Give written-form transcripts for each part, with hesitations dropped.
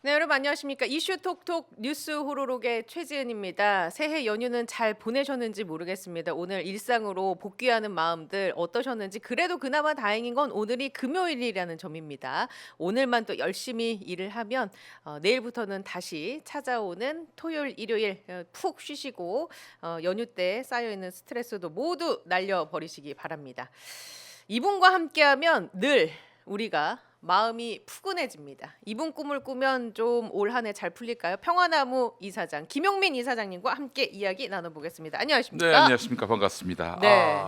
네, 여러분 안녕하십니까? 이슈 톡톡 뉴스 호로록의 최지은입니다. 새해 연휴는 잘 보내셨는지 모르겠습니다. 오늘 일상으로 복귀하는 마음들 어떠셨는지 그래도 그나마 다행인 건 오늘이 금요일이라는 점입니다. 오늘만 또 열심히 일을 하면 내일부터는 다시 찾아오는 토요일, 일요일 푹 쉬시고 연휴 때 쌓여있는 스트레스도 모두 날려버리시기 바랍니다. 이분과 함께하면 늘 우리가 마음이 푸근해집니다. 이분 꿈을 꾸면 좀 올 한 해 잘 풀릴까요? 평화나무 이사장 김용민 이사장님과 함께 이야기 나눠보겠습니다. 네, 안녕하십니까? 안녕하십니까. 반갑습니다. 네.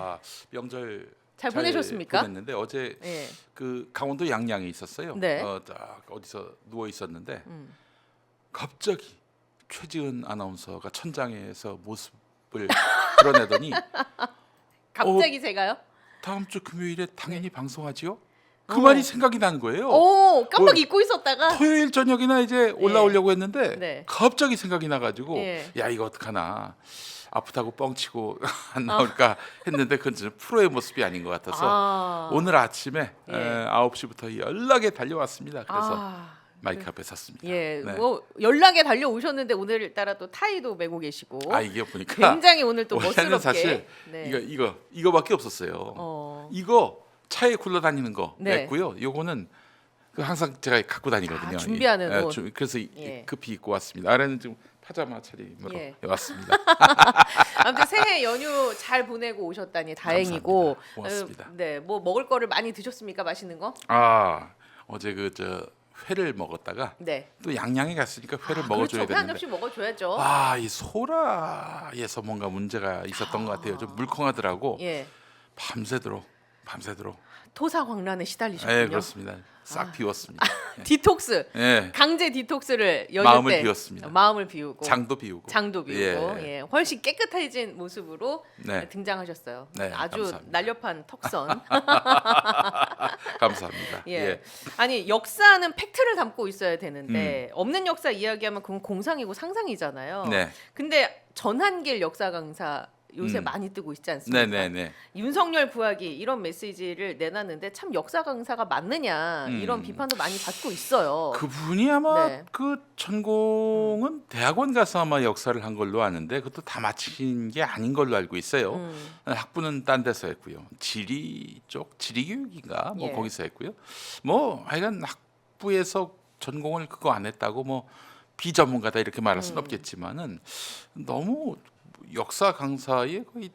명절 잘 보내셨습니까? 보냈는데 어제 예. 그 강원도 양양에 있었어요. 네. 딱 어디서 누워 있었는데 음. 갑자기 최지은 아나운서가 천장에서 모습을 드러내더니 갑자기 제가요? 다음 주 금요일에 당연히 방송하지요? 네. 그 말이 생각이 난 거예요. 오, 깜빡 어, 잊고 있었다가 토요일 저녁이나 이제 올라오려고 했는데 네. 갑자기 생각이 나가지고 예. 야 이거 어떡하나 아프다고 뻥치고 안 나올까 했는데 그건 좀 프로의 모습이 아닌 것 같아서 아. 오늘 아침에 예. 9시부터 연락에 달려왔습니다. 그래서 아. 마이크 앞에 섰습니다. 예, 네. 뭐 연락에 달려오셨는데 오늘따라 또 타이도 메고 계시고 이게 보니까 굉장히 오늘 또 원래는 멋스럽게 사실 네. 이거밖에 없었어요. 이거 차에 굴러다니는 거 네. 냈고요. 요거는 그 항상 제가 갖고 다니거든요. 준비하는 옷. 그래서 예. 급히 입고 왔습니다. 아래는 지금 파자마 차림으로 예. 왔습니다. 아무튼 새해 연휴 잘 보내고 오셨다니 다행이고. 감사합니다. 고맙습니다. 네, 뭐 먹을 거를 많이 드셨습니까? 맛있는 거? 어제 그 회를 먹었다가 네. 또 양양에 갔으니까 회를 먹어줘야 그렇죠. 회 한 되는데 접시 먹어줘야죠. 이 소라에서 뭔가 문제가 있었던 것 같아요. 좀 물컹하더라고. 예. 밤새도록 토사광란에 시달리셨군요. 예, 그렇습니다. 싹 비웠습니다. 디톡스. 예. 강제 디톡스를 연휴 마음을 때 비웠습니다. 마음을 비우고 장도 비우고 예. 훨씬 깨끗해진 모습으로 네. 등장하셨어요. 네, 아주 감사합니다. 날렵한 턱선. 감사합니다. 예. 아니 역사는 팩트를 담고 있어야 되는데 없는 역사 이야기하면 그건 공상이고 상상이잖아요. 네. 근데 전한길 역사 강사 요새 많이 뜨고 있지 않습니까? 네네네. 윤석열 구하기 이런 메시지를 내놨는데 참 역사 강사가 맞느냐 이런 비판도 많이 받고 있어요. 그분이 아마 네. 그 전공은 대학원 가서 아마 역사를 한 걸로 아는데 그것도 다 마친 게 아닌 걸로 알고 있어요. 학부는 딴 데서 했고요. 지리 교육인가 뭐 예. 거기서 했고요. 뭐 하여간 학부에서 전공을 그거 안 했다고 뭐 비전문가다 이렇게 말할 수는 없겠지만은 너무 역사 강사의 거의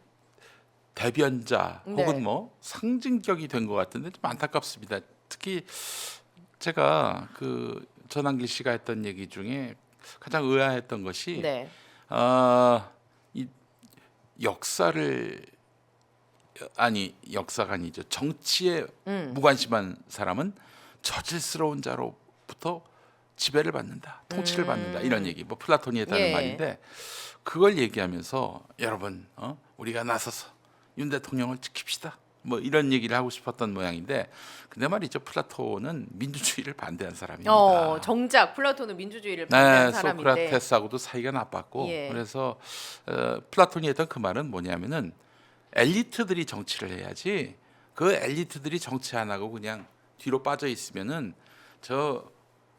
대변자 네. 혹은 뭐 상징격이 된 것 같은데 좀 안타깝습니다. 특히 제가 그 전한길 씨가 했던 얘기 중에 가장 의아했던 것이 네. 이 역사가 아니죠. 정치에 무관심한 사람은 저질스러운 자로부터 지배를 받는다, 통치를 받는다 이런 얘기. 뭐 플라톤이 했다는 예. 말인데 그걸 얘기하면서 여러분 우리가 나서서 윤 대통령을 지킵시다. 뭐 이런 얘기를 하고 싶었던 모양인데 근데 말이죠. 플라톤은 민주주의를 반대한 사람입니다. 정작 플라톤은 민주주의를 반대한 네, 사람인데. 소크라테스하고도 사이가 나빴고 예. 그래서 플라톤이 했던 그 말은 뭐냐면은 엘리트들이 정치를 해야지 그 엘리트들이 정치 안 하고 그냥 뒤로 빠져 있으면은 저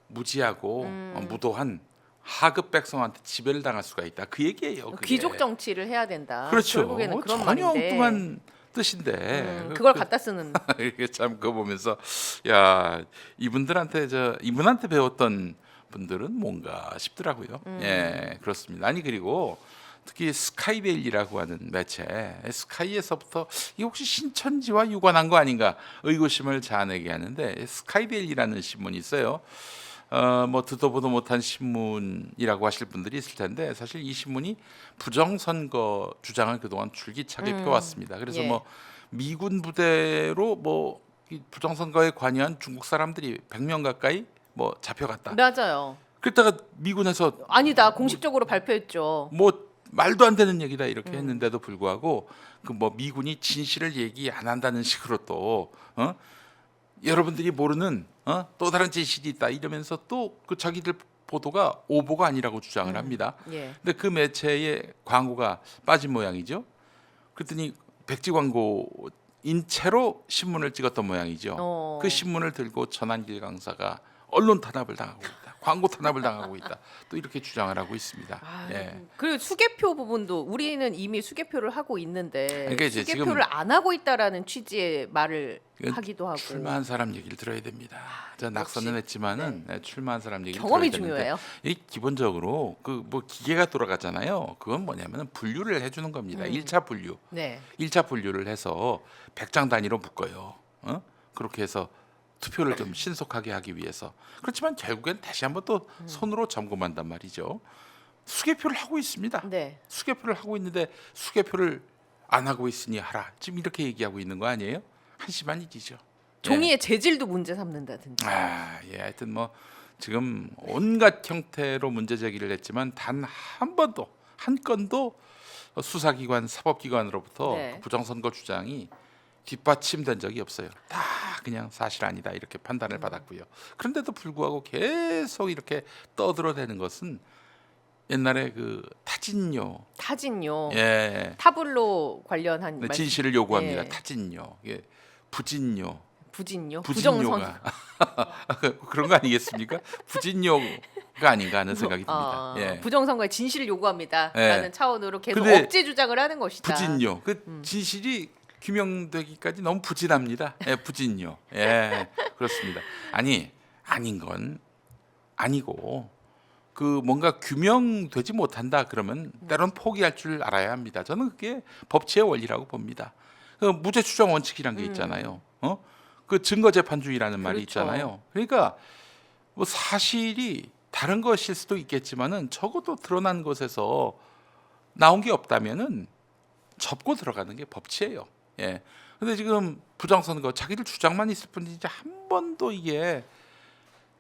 무지하고 무도한 하급 백성한테 지배를 당할 수가 있다. 그 얘기예요. 그게. 귀족 정치를 해야 된다. 그렇죠. 결국에는 그런 전혀 말인데. 엉뚱한 뜻인데 그걸 갖다 쓰는. 이게 참 그거 보면서 야 이분한테 배웠던 분들은 뭔가 싶더라고요. 예, 그렇습니다. 아니 그리고 특히 스카이데일리라고 하는 매체 스카이에서부터 이게 혹시 신천지와 유관한 거 아닌가 의구심을 자아내게 하는데 스카이데일리라는 신문이 있어요. 뭐 듣도 보도 못한 신문이라고 하실 분들이 있을 텐데 사실 이 신문이 부정선거 주장을 그동안 줄기차게 펴왔습니다. 그래서 예. 뭐 미군 부대로 뭐 이 부정선거에 관여한 중국 사람들이 100명 가까이 뭐 잡혀갔다. 맞아요. 그랬다가 미군에서 아니다. 공식적으로 발표했죠. 뭐 말도 안 되는 얘기다 이렇게 했는데도 불구하고 그 뭐 미군이 진실을 얘기 안 한다는 식으로 또 여러분들이 모르는 또 다른 진실이 있다 이러면서 또 그 자기들 보도가 오보가 아니라고 주장을 합니다. 예. 근데 그 매체에 광고가 빠진 모양이죠. 그랬더니 백지 광고인 채로 신문을 찍었던 모양이죠. 그 신문을 들고 전한길 강사가 언론 탄압을 당하고 있다고. 광고 탄압을 당하고 있다. 또 이렇게 주장을 하고 있습니다. 아, 예. 그리고 수개표 부분도 우리는 이미 수개표를 하고 있는데 그러니까 이제 수개표를 안 하고 있다라는 취지의 말을 이건 하기도 하고 출마한 사람 얘기를 들어야 됩니다. 저 낙선은 했지만은 출마한 사람 얘기를 경험이 들어야 되는데 중요해요. 이 기본적으로 그 뭐 기계가 돌아가잖아요. 그건 뭐냐면은 분류를 해주는 겁니다. 1차 분류. 네. 1차 분류를 해서 100장 단위로 묶어요. 그렇게 해서 투표를 좀 신속하게 하기 위해서. 그렇지만 결국엔 다시 한번 또 손으로 점검한단 말이죠. 수개표를 하고 있습니다. 네. 수개표를 하고 있는데 수개표를 안 하고 있으니 하라. 지금 이렇게 얘기하고 있는 거 아니에요? 한심한 일이죠. 종이의 재질도 문제 삼는다든지. 하여튼 뭐 지금 온갖 형태로 문제 제기를 했지만 단 한 번도 한 건도 수사기관, 사법기관으로부터 네. 그 부정선거 주장이 뒷받침된 적이 없어요. 다 그냥 사실 아니다 이렇게 판단을 받았고요. 그런데도 불구하고 계속 이렇게 떠들어대는 것은 옛날에 그 타진요, 타진요. 예, 타블로 관련한 네, 말씀. 진실을 요구합니다. 예. 타진요, 예, 부진요, 부진요. 부정선. 부진요가 그런 거 아니겠습니까? 부진요가 아닌가 하는 생각이 듭니다. 예. 부정선거의 진실을 요구합니다라는 예. 차원으로 계속 근데 억지 주장을 하는 것이다. 부진요. 그 진실이 규명되기까지 너무 부진합니다. 예, 부진요. 예, 그렇습니다. 아닌 건 아니고 그 뭔가 규명되지 못한다 그러면 때론 포기할 줄 알아야 합니다. 저는 그게 법치의 원리라고 봅니다. 그 무죄 추정 원칙이란 게 있잖아요. 그 증거 재판주의라는 말이 그렇죠. 있잖아요. 그러니까 뭐 사실이 다른 것일 수도 있겠지만은 적어도 드러난 것에서 나온 게 없다면은 접고 들어가는 게 법치예요. 예. 근데 지금 부정선거 자기들 주장만 있을 뿐이지 한 번도 이게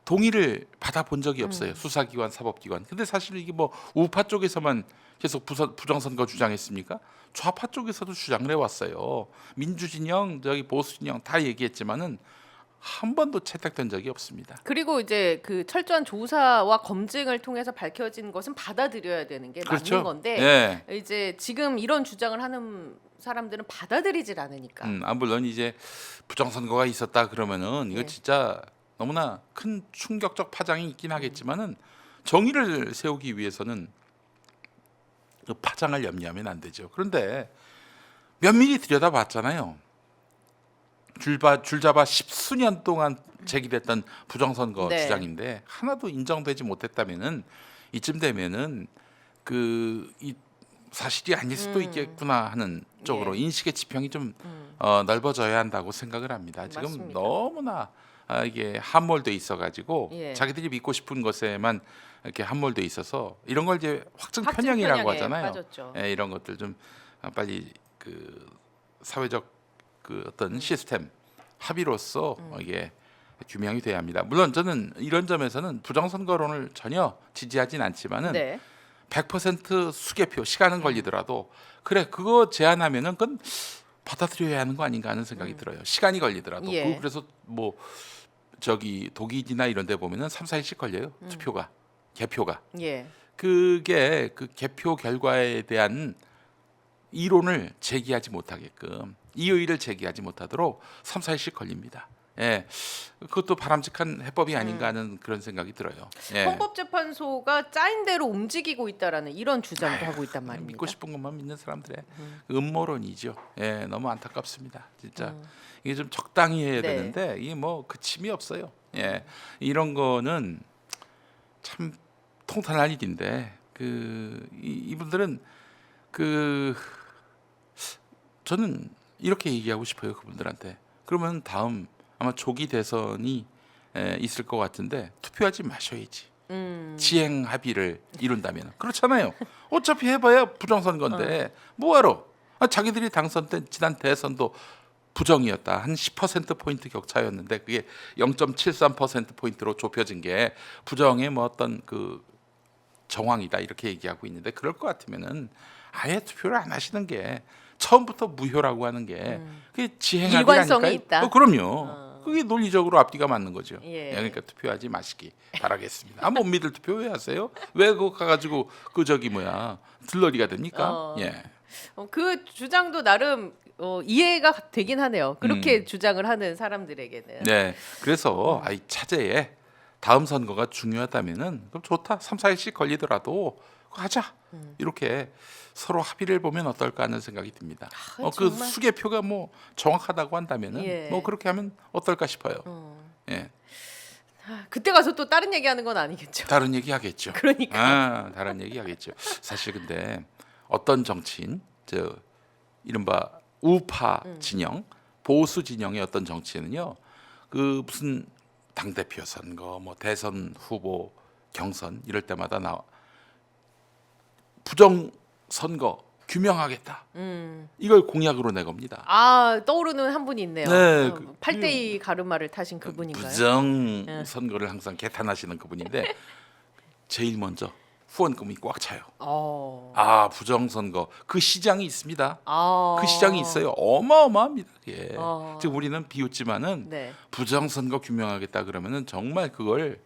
동의를 받아본 적이 없어요. 수사기관, 사법기관. 근데 사실 이게 뭐 우파 쪽에서만 계속 부정선거 주장했습니까? 좌파 쪽에서도 주장을 해왔어요. 민주진영, 저기 보수진영 다 얘기했지만은 한 번도 채택된 적이 없습니다. 그리고 이제 그 철저한 조사와 검증을 통해서 밝혀진 것은 받아들여야 되는 게 그렇죠. 맞는 건데 예. 이제 지금 이런 주장을 하는 사람들은 받아들이질 않으니까. 물론 이제 부정선거가 있었다 그러면은 이거 네. 진짜 너무나 큰 충격적 파장이 있긴 하겠지만은 정의를 세우기 위해서는 그 파장을 염려하면 안 되죠. 그런데 면밀히 들여다봤잖아요. 줄잡아 십수년 동안 제기됐던 부정선거 네. 주장인데 하나도 인정되지 못했다면은 이쯤 되면은 그 이 사실이 아닐 수도 있겠구나 하는 쪽으로 예. 인식의 지평이 좀 넓어져야 한다고 생각을 합니다. 지금 맞습니다. 너무나 이게 함몰돼 있어가지고 예. 자기들이 믿고 싶은 것에만 이렇게 함몰돼 있어서 이런 걸 이제 확증 확증 편향이라고 편향에 하잖아요. 빠졌죠. 예, 이런 것들 좀 빨리 그 사회적 그 어떤 시스템 합의로서 이게 규명이 돼야 합니다. 물론 저는 이런 점에서는 부정선거론을 전혀 지지하진 않지만은 네. 100% 수개표 시간은 걸리더라도 그래 그거 제안하면은 그건 받아들여야 하는 거 아닌가 하는 생각이 들어요. 시간이 걸리더라도 예. 그래서 뭐 저기 독일이나 이런 데 보면은 3, 4일씩 걸려요. 투표가 개표가 예. 그게 그 개표 결과에 대한 이론을 제기하지 못하게끔 이의를 제기하지 못하도록 3, 4일씩 걸립니다. 예, 그것도 바람직한 해법이 아닌가 하는 그런 생각이 들어요. 예. 헌법재판소가 짜인 대로 움직이고 있다라는 이런 주장도 하고 있단 말입니다. 믿고 싶은 것만 믿는 사람들의 음모론이죠. 예, 너무 안타깝습니다. 진짜 이게 좀 적당히 해야 네. 되는데 이게 뭐 그침이 없어요. 예, 이런 거는 참 통탄할 일인데 이분들은 그 저는 이렇게 얘기하고 싶어요 그분들한테. 그러면 다음 아마 조기 대선이 있을 것 같은데 투표하지 마셔야지. 지행 합의를 이룬다면 그렇잖아요. 어차피 해봐야 부정선거인데 뭐하러? 자기들이 당선된 지난 대선도 부정이었다. 한 10% 포인트 격차였는데 그게 0.73% 포인트로 좁혀진 게 부정의 뭐 어떤 그 정황이다 이렇게 얘기하고 있는데 그럴 것 같으면은 아예 투표를 안 하시는 게 처음부터 무효라고 하는 게 그게 지행합의 일관성이 아닐까요? 있다. 그럼요. 그게 논리적으로 앞뒤가 맞는 거죠. 예. 그러니까 투표하지 마시기 바라겠습니다. 못 믿을 투표 왜 하세요? 왜 그거 가가지고 그 저기 뭐야 들러리가 됩니까? 예. 그 주장도 나름 이해가 되긴 하네요. 그렇게 주장을 하는 사람들에게는. 네. 그래서 이 차제에 다음 선거가 중요하다면은 그럼 좋다. 3, 4일씩 걸리더라도 그거 하자. 이렇게 서로 합의를 보면 어떨까 하는 생각이 듭니다. 그 정말. 수개표가 뭐 정확하다고 한다면은 예. 뭐 그렇게 하면 어떨까 싶어요. 예. 그때 가서 또 다른 얘기하는 건 아니겠죠. 다른 얘기 하겠죠. 그러니까. 다른 얘기 하겠죠. 사실 근데 어떤 정치인, 저 이른바 우파 진영, 보수 진영의 어떤 정치인은요, 그 무슨 당 대표 선거, 뭐 대선 후보 경선 이럴 때마다 부정 선거 규명하겠다. 이걸 공약으로 내겁니다. 떠오르는 한 분이 있네요. 네, 8대2 가르마를 타신 그분인가요? 부정 선거를 항상 개탄하시는 그분인데 제일 먼저 후원금이 꽉 차요. 부정 선거 그 시장이 있습니다. 그 시장이 있어요. 어마어마합니다. 예. 지금 우리는 비웃지만은 네. 부정 선거 규명하겠다 그러면은 정말 그걸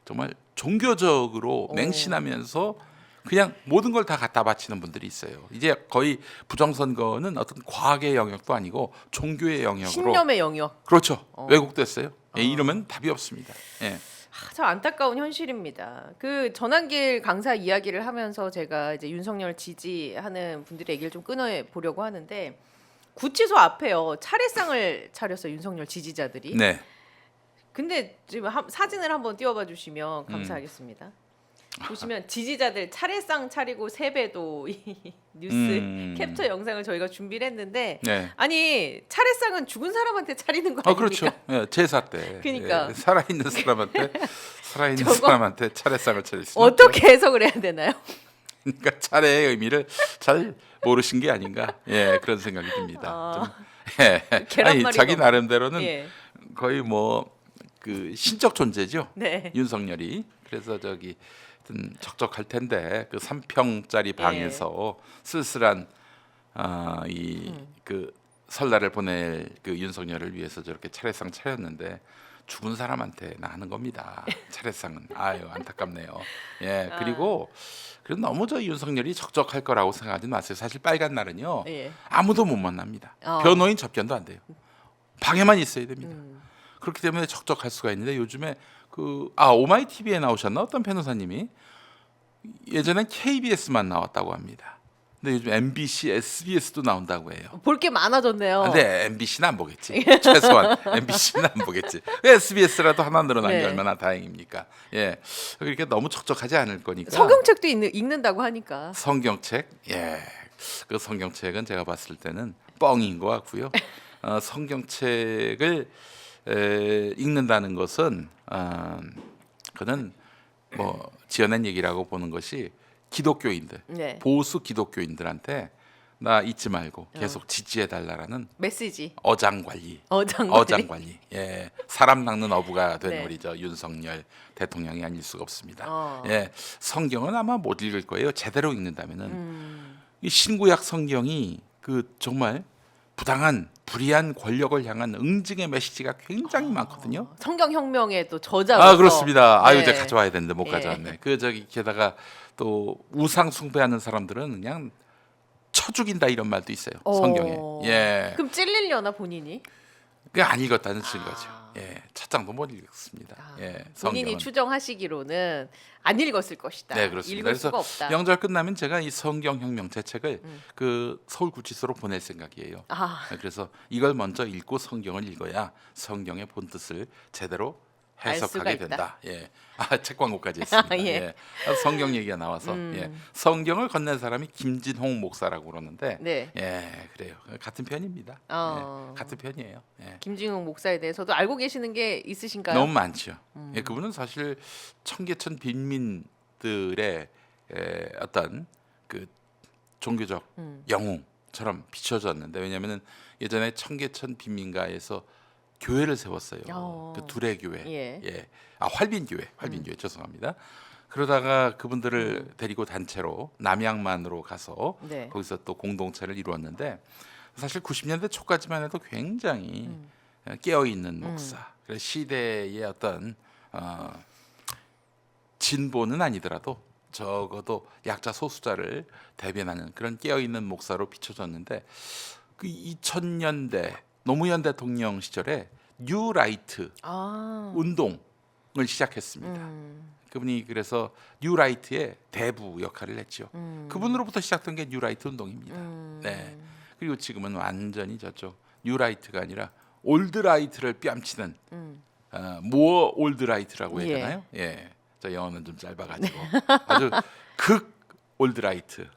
정말 종교적으로 맹신하면서 그냥 모든 걸 다 갖다 바치는 분들이 있어요. 이제 거의 부정 선거는 어떤 과학의 영역도 아니고 종교의 영역으로 신념의 영역. 그렇죠. 왜곡됐어요. 예, 이러면 답이 없습니다. 예. 참 안타까운 현실입니다. 그 전환길 강사 이야기를 하면서 제가 이제 윤석열 지지하는 분들의 얘기를 좀 끊어 보려고 하는데 구치소 앞에요 차례상을 차렸어요 윤석열 지지자들이. 네. 근데 지금 사진을 한번 띄워봐 주시면 감사하겠습니다. 보시면 지지자들 차례상 차리고 세배도 이 뉴스 캡처 영상을 저희가 준비를 했는데 네. 아니 차례상은 죽은 사람한테 차리는 거 아닙니까? 그렇죠. 예, 제사 때. 그러니까. 예, 살아있는 사람한테 저거 사람한테 차례상을 차릴 수 어떻게 해석을 해야 되나요? 그러니까 차례의 의미를 잘 모르신 게 아닌가. 예, 그런 생각이 듭니다. 좀, 예. 아니 계란말이가 자기 나름대로는 예. 거의 뭐 그 신적 존재죠. 네. 윤석열이. 그래서 저기 하여튼 적적할 텐데 그 3평짜리 방에서 쓸쓸한 그 설날을 보낼 그 윤석열을 위해서 저렇게 차례상 차렸는데 죽은 사람한테나 하는 겁니다. 차례상은 아유 안타깝네요. 예 그리고 너무 저 윤석열이 적적할 거라고 생각하지 마세요. 사실 빨간 날은요 예. 아무도 못 만납니다. 변호인 접견도 안 돼요. 방에만 있어야 됩니다. 그렇기 때문에 적적할 수가 있는데 요즘에 오마이 TV에 나오셨나 어떤 변호사님이 예전엔 KBS만 나왔다고 합니다. 근데 요즘 MBC, SBS도 나온다고 해요. 볼 게 많아졌네요. 근데 MBC는 안 보겠지. 최소한 MBC는 안 보겠지. SBS라도 하나 늘어난 게 네. 얼마나 다행입니까? 예, 그러니까 너무 적적하지 않을 거니까. 성경책도 읽는다고 하니까. 성경책, 예, 그 성경책은 제가 봤을 때는 뻥인 것 같고요. 성경책을 읽는다는 것은 그는 뭐 지어낸 얘기라고 보는 것이 기독교인들, 네. 보수 기독교인들한테 나 잊지 말고 계속 지지해 달라라는 메시지. 어장관리. 어장관리. 예, 사람 낚는 어부가 된 네. 우리 저 윤석열 대통령이 아닐 수가 없습니다. 어. 예, 성경은 아마 못 읽을 거예요. 제대로 읽는다면은 이 신구약 성경이 그 정말 부당한 불의한 권력을 향한 응징의 메시지가 굉장히 많거든요. 성경혁명의 또 저자로서. 그렇습니다. 네. 이제 가져와야 되는데 못 네. 가져왔네. 게다가 또 우상 숭배하는 사람들은 그냥 쳐 죽인다 이런 말도 있어요. 성경에. 예. 그럼 찔리려나 본인이? 그게 안 읽었다는 증거죠. 예. 첫 장도 못 읽었습니다. 예. 본인이 성경은. 추정하시기로는 안 읽었을 것이다. 네, 그렇습니다. 읽을 그래서 수가 없다. 명절 끝나면 제가 이 성경혁명 제 책을 그 서울구치소로 보낼 생각이에요. 그래서 이걸 먼저 읽고 성경을 읽어야 성경의 본뜻을 제대로 알 수가 해석하게 있다. 된다. 예. 책 광고까지 했습니다. 예. 예. 성경 얘기가 나와서 예. 성경을 건넨 사람이 김진홍 목사라고 그러는데 네. 예, 그래요. 같은 편입니다. 예. 같은 편이에요. 예. 김진웅 목사에 대해서도 알고 계시는 게 있으신가요? 너무 많죠. 예, 그분은 사실 청계천 빈민들의 어떤 그 종교적 영웅처럼 비춰졌는데 왜냐하면은 예전에 청계천 빈민가에서 교회를 세웠어요. 그 두레 교회. 예. 활빈 교회 죄송합니다. 그러다가 그분들을 데리고 단체로 남양만으로 가서 네. 거기서 또 공동체를 이루었는데 사실 90년대 초까지만 해도 굉장히 깨어 있는 목사. 그래서 시대의 어떤 진보는 아니더라도 적어도 약자 소수자를 대변하는 그런 깨어 있는 목사로 비춰졌는데 그 2000년대 노무현 대통령 시절에 뉴라이트 운동 시작했습니다. 그분이 그래서 뉴라이트의 대부 역할을 했죠. 그분으로부터 시작된 게 뉴라이트 운동입니다. 네. 그리고 지금은 완전히 저쪽 뉴라이트가 아니라 올드라이트를 뺨치는 모어 올드라이트라고 해야 예. 되나요? 예. 저 영어는 좀 짧아가지고 아주 극 올드라이트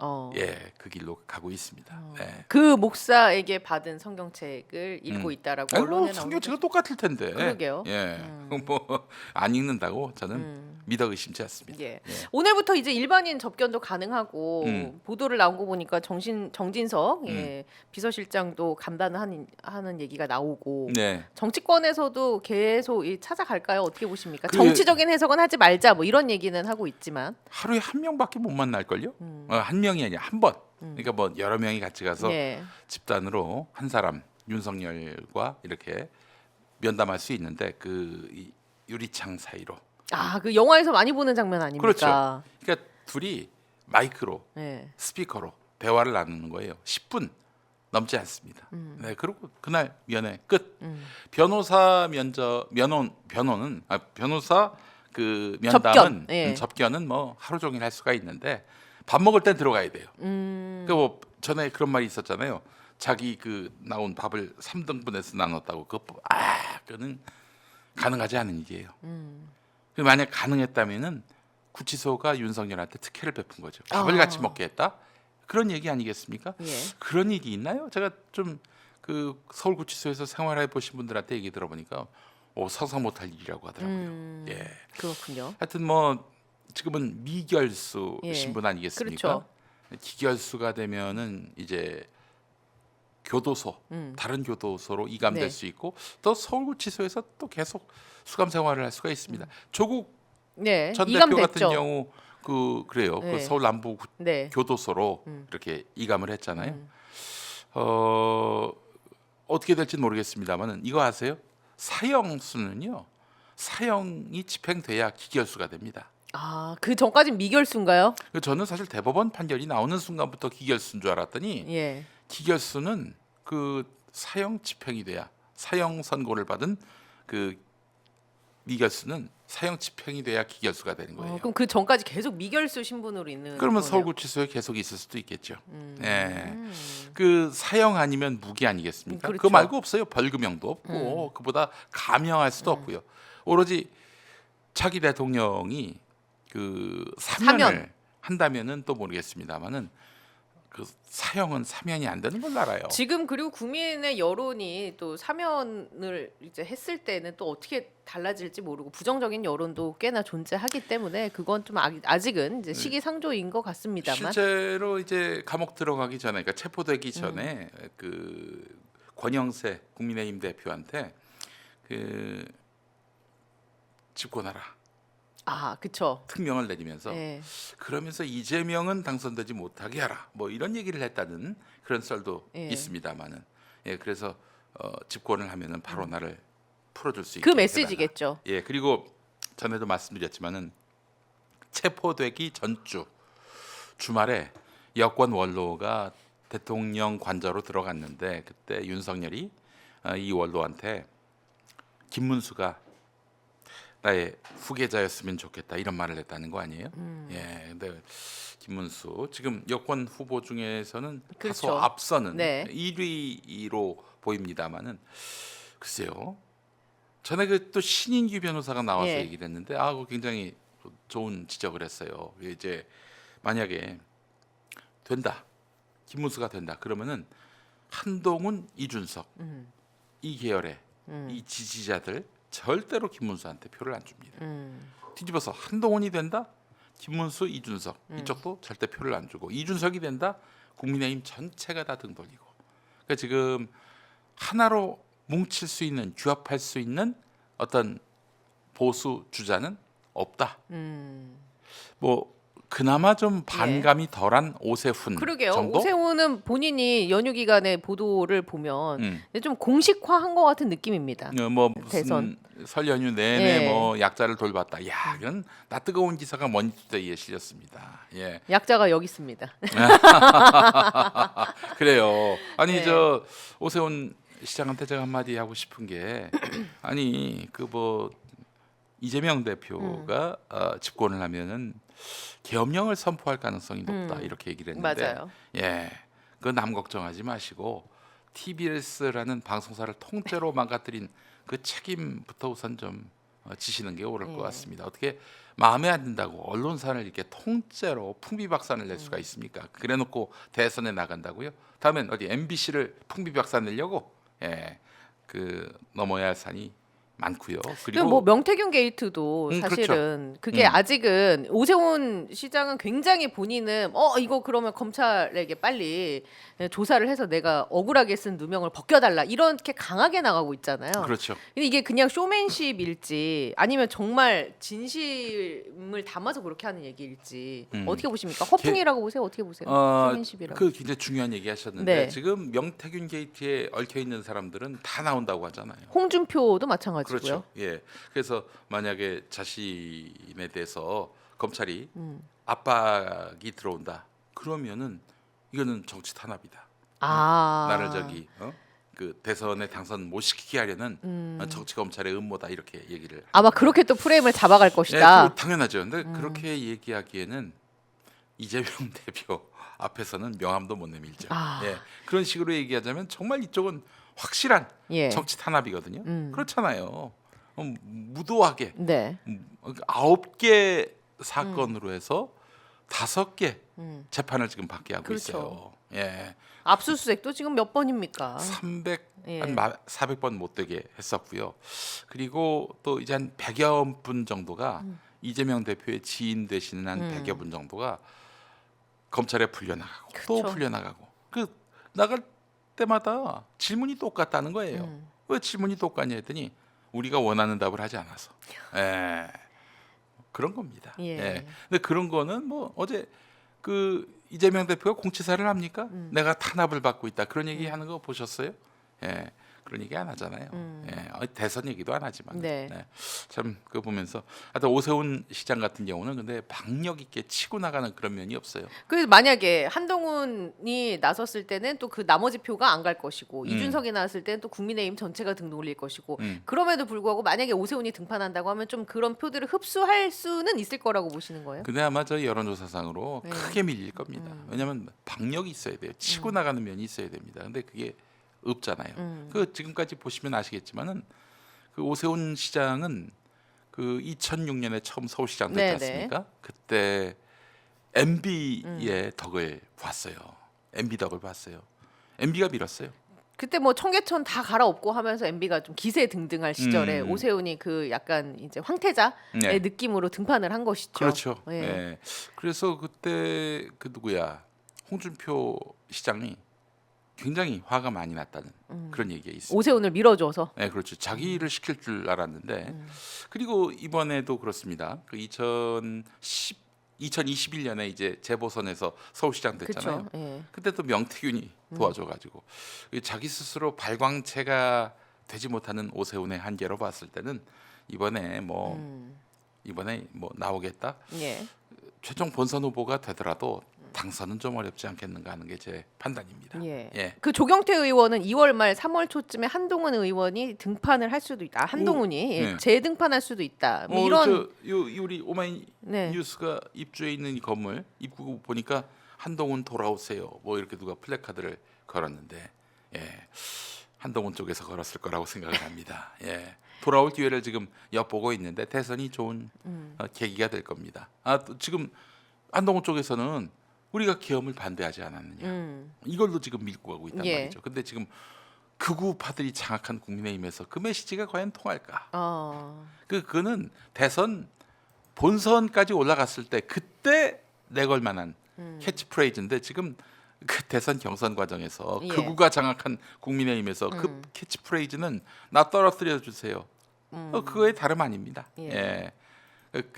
그 길로 가고 있습니다. 네. 그 목사에게 받은 성경책을 읽고 있다라고 아이고, 언론에 나오는 성경책은 똑같을 텐데. 그러게요. 예. 뭐 안 읽는다고 저는 믿어 의심치 않습니다. 예. 예. 오늘부터 이제 일반인 접견도 가능하고 보도를 나온 거 보니까 정진석 비서실장도 감단하는 얘기가 나오고 네. 정치권에서도 계속 찾아갈까요? 어떻게 보십니까? 그- 정치적인 해석은 하지 말자 뭐 이런 얘기는 하고 있지만 하루에 한 명밖에 못 만날 걸요? 한 명이 아니라 한 번. 그러니까 뭐 여러 명이 같이 가서 예. 집단으로 한 사람 윤석열과 이렇게 면담할 수 있는데 이 유리창 사이로. 그 영화에서 많이 보는 장면 아닙니까? 그렇죠. 그러니까 둘이 마이크로 예. 스피커로 대화를 나누는 거예요. 10분 넘지 않습니다. 네, 그리고 그날 면회 끝. 변호사 변호는 변호사 그 면담은 접견은 뭐 하루 종일 할 수가 있는데 밥 먹을 땐 들어가야 돼요. 뭐 전에 그런 말이 있었잖아요. 자기 그 나온 밥을 3등분해서 나눴다고 그거는 가능하지 않은 일이에요. 만약 가능했다면은 구치소가 윤석열한테 특혜를 베푼 거죠. 밥을 같이 먹게 했다. 그런 얘기 아니겠습니까? 예. 그런 일이 있나요? 제가 좀 그 서울구치소에서 생활해 보신 분들한테 얘기 들어보니까 상상 못할 일이라고 하더라고요. 예. 그렇군요. 하여튼 뭐 지금은 미결수 신분 아니겠습니까? 그렇죠. 기결수가 되면은 이제 교도소 다른 교도소로 이감될 네. 수 있고 또 서울구치소에서 또 계속 수감 생활을 할 수가 있습니다. 조국 전 대표 이감됐죠. 같은 경우 그래요. 네. 그 서울 남부 네. 교도소로 이렇게 이감을 했잖아요. 어떻게 될지는 모르겠습니다만은 이거 아세요? 사형수는요. 사형이 집행돼야 기결수가 됩니다. 그 전까진 미결수인가요? 저는 사실 대법원 판결이 나오는 순간부터 기결수인 줄 알았더니 예. 기결수는 그 사형 집행이 돼야 사형 선고를 받은 그 미결수는 사형 집행이 돼야 기결수가 되는 거예요. 그럼 그 전까지 계속 미결수 신분으로 있는 그러면 거네요. 서울구치소에 계속 있을 수도 있겠죠. 예. 그 사형 아니면 무기 아니겠습니까? 그렇죠. 그거 말고 없어요. 벌금형도 없고 그보다 감형할 수도 없고요. 오로지 차기 대통령이 그 사면을 사면. 한다면은 또 모르겠습니다만은 그 사형은 사면이 안 되는 걸로 알아요. 지금 그리고 국민의 여론이 또 사면을 이제 했을 때는 또 어떻게 달라질지 모르고 부정적인 여론도 꽤나 존재하기 때문에 그건 좀 아직은 이제 시기상조인 것 같습니다만. 실제로 이제 감옥 들어가기 전에, 그러니까 체포되기 전에 그 권영세 국민의힘 대표한테 그 집권하라 그쵸. 특명을 내리면서 예. 그러면서 이재명은 당선되지 못하게 하라 뭐 이런 얘기를 했다는 그런 썰도 있습니다만은 그래서 집권을 하면은 바로 나를 풀어줄 수 있게 그 메시지겠죠. 해달라. 그리고 전에도 말씀드렸지만은 체포되기 전주 주말에 여권 원로가 대통령 관저로 들어갔는데 그때 윤석열이 이 원로한테 김문수가 나의 후계자였으면 좋겠다 이런 말을 했다는 거 아니에요? 근데 김문수 지금 여권 후보 중에서는 그렇죠. 다소 앞서는 네. 1위로 보입니다만은 글쎄요. 전에 그 또 신인규 변호사가 나와서 얘기를 했는데 그거 굉장히 좋은 지적을 했어요. 이제 만약에 된다, 김문수가 된다 그러면은 한동훈, 이준석 이 계열의 이 지지자들 절대로 김문수한테 표를 안 줍니다. 뒤집어서 한동훈이 된다, 김문수, 이준석 이쪽도 절대 표를 안 주고 이준석이 된다, 국민의힘 전체가 다 등 돌리고. 그러니까 지금 하나로 뭉칠 수 있는, 규합할 수 있는 어떤 보수 주자는 없다. 뭐 그나마 좀 반감이 덜한 오세훈 그러게요. 정도? 오세훈은 본인이 연휴 기간에 보도를 보면 좀 공식화한 것 같은 느낌입니다. 뭐 무슨 대선. 설 연휴 내내 예. 뭐 약자를 돌봤다. 야, 그건 나 뜨거운 기사가 머니투데이에 실렸습니다. 예, 약자가 여기 있습니다. 그래요. 아니 네. 저 오세훈 시장한테 제가 한마디 하고 싶은 게 아니 그 뭐 이재명 대표가 집권을 하면은 계엄령을 선포할 가능성이 높다 이렇게 얘기를 했는데 맞아요. 예, 그 남 걱정하지 마시고 TBS라는 방송사를 통째로 망가뜨린 그 책임부터 우선 좀 지시는 게 옳을 것 같습니다. 어떻게 마음에 안 든다고 언론사를 이렇게 통째로 풍비박산을 낼 수가 있습니까? 그래놓고 대선에 나간다고요? 다음엔 어디 MBC를 풍비박산 내려고? 예, 그 넘어야 할 산이 많고요. 그리고 그리고 뭐 명태균 게이트도 그렇죠. 사실은 그게 아직은 오세훈 시장은 굉장히 본인은 이거 그러면 검찰에게 빨리 조사를 해서 내가 억울하게 쓴 누명을 벗겨달라 이렇게 강하게 나가고 있잖아요. 그렇죠. 근데 이게 그냥 쇼맨십일지 아니면 정말 진심을 담아서 그렇게 하는 얘기일지 어떻게 보십니까? 허풍이라고 보세요? 어떻게 보세요? 쇼맨십이라고. 그 굉장히 중요한 얘기 하셨는데 네. 지금 명태균 게이트에 얽혀 있는 사람들은 다 나온다고 하잖아요. 홍준표도 마찬가지고요. 그렇죠. 예. 그래서 만약에 자신에 대해서 검찰이 압박이 들어온다. 그러면은 이거는 정치 탄압이다. 나를 저기 그 대선에 당선 못 시키게 하려는 정치 검찰의 음모다 이렇게 얘기를. 아마 그렇게 또 프레임을 잡아갈 예, 것이다. 당연하죠. 근데 그렇게 얘기하기에는 이재명 대표 앞에서는 명함도 못 내밀죠. 예. 그런 식으로 얘기하자면 정말 이쪽은 확실한 예. 정치 탄압이거든요. 그렇잖아요. 무도하게 네. 9개 사건으로 해서 5개 재판을 지금 받게 하고 그렇죠. 있어요. 예. 압수수색도 지금 몇 번입니까? 300, 예. 한 400번 못 되게 했었고요. 그리고 또 이제 한 100여 분 정도가 이재명 대표의 지인 되시는 한 100여 분 정도가 검찰에 풀려나가고 또 그쵸. 풀려나가고 그 나갈 때마다 질문이 똑같다는 거예요. 왜 질문이 똑같냐 했더니 우리가 원하는 답을 하지 않아서. 예. 그런 겁니다. 예. 예. 근데 그런 거는 뭐 어제 그 이재명 대표가 공치사를 합니까? 내가 탄압을 받고 있다. 그런 얘기 하는 거 보셨어요? 예. 그런 얘기 안 하잖아요. 예. 대선 얘기도 안 하지만. 네. 참 그거 보면서 하여튼 오세훈 시장 같은 경우는 근데 박력 있게 치고 나가는 그런 면이 없어요. 그래서 만약에 한동훈이 나섰을 때는 또 그 나머지 표가 안 갈 것이고 이준석이 나왔을 때는 또 국민의힘 전체가 등 돌릴 것이고 그럼에도 불구하고 만약에 오세훈이 등판한다고 하면 좀 그런 표들을 흡수할 수는 있을 거라고 보시는 거예요? 근데 아마 저 여론조사상으로 네. 크게 밀릴 겁니다. 왜냐하면 박력이 있어야 돼요. 치고 나가는 면이 있어야 됩니다. 근데 그게 없잖아요. 그 지금까지 보시면 아시겠지만은 그 오세훈 시장은 그 2006년에 처음 서울시장 됐지 네네. 않습니까? 그때 MB의 덕을 봤어요. MB 덕을 봤어요. MB가 밀었어요. 그때 뭐 청계천 다 갈아엎고 하면서 MB가 좀 기세등등할 시절에 음. 오세훈이 그 약간 이제 황태자의 네. 느낌으로 등판을 한 것이죠. 그렇죠. 예. 예. 그래서 그때 그 누구야 홍준표 시장이 굉장히 화가 많이 났다는 그런 얘기가 있습니다. 오세훈을 밀어줘서. 네, 그렇죠. 자기를 시킬 줄 알았는데 그리고 이번에도 그렇습니다. 그 2021년에 이제 재보선에서 서울시장 됐잖아요. 그렇죠. 예. 그때 또 명태균이 도와줘가지고 자기 스스로 발광체가 되지 못하는 오세훈의 한계로 봤을 때는 이번에 뭐 나오겠다. 예. 최종 본선 후보가 되더라도 당선은 좀 어렵지 않겠는가 하는 게 제 판단입니다. 예. 예. 그 조경태 의원은 2월 말 3월 초쯤에 한동훈 의원이 등판을 할 수도 있다. 한동훈이 네. 재등판할 수도 있다. 뭐 이런 우리 오마이 네. 뉴스가 입주해 있는 이 건물 입구 보니까 한동훈 돌아오세요. 뭐 이렇게 누가 플래카드를 걸었는데 한동훈 쪽에서 걸었을 거라고 생각을 합니다. 돌아올 기회를 지금 엿보고 있는데 대선이 좋은 계기가 될 겁니다. 또 지금 한동훈 쪽에서는 우리가 계엄을 반대하지 않았느냐 이걸로 지금 밀고 가고 있단 예. 말이죠. 근데 지금 극우파들이 장악한 국민의힘에서 그 메시지가 과연 통할까? 그거는 대선 본선까지 올라갔을 때 그때 내걸 만한 캐치프레이즈인데 지금 그 대선 경선 과정에서 예. 극우가 장악한 국민의힘에서 그 캐치프레이즈는 나 떨어뜨려 주세요. 그거에 다름 아닙니다. 예.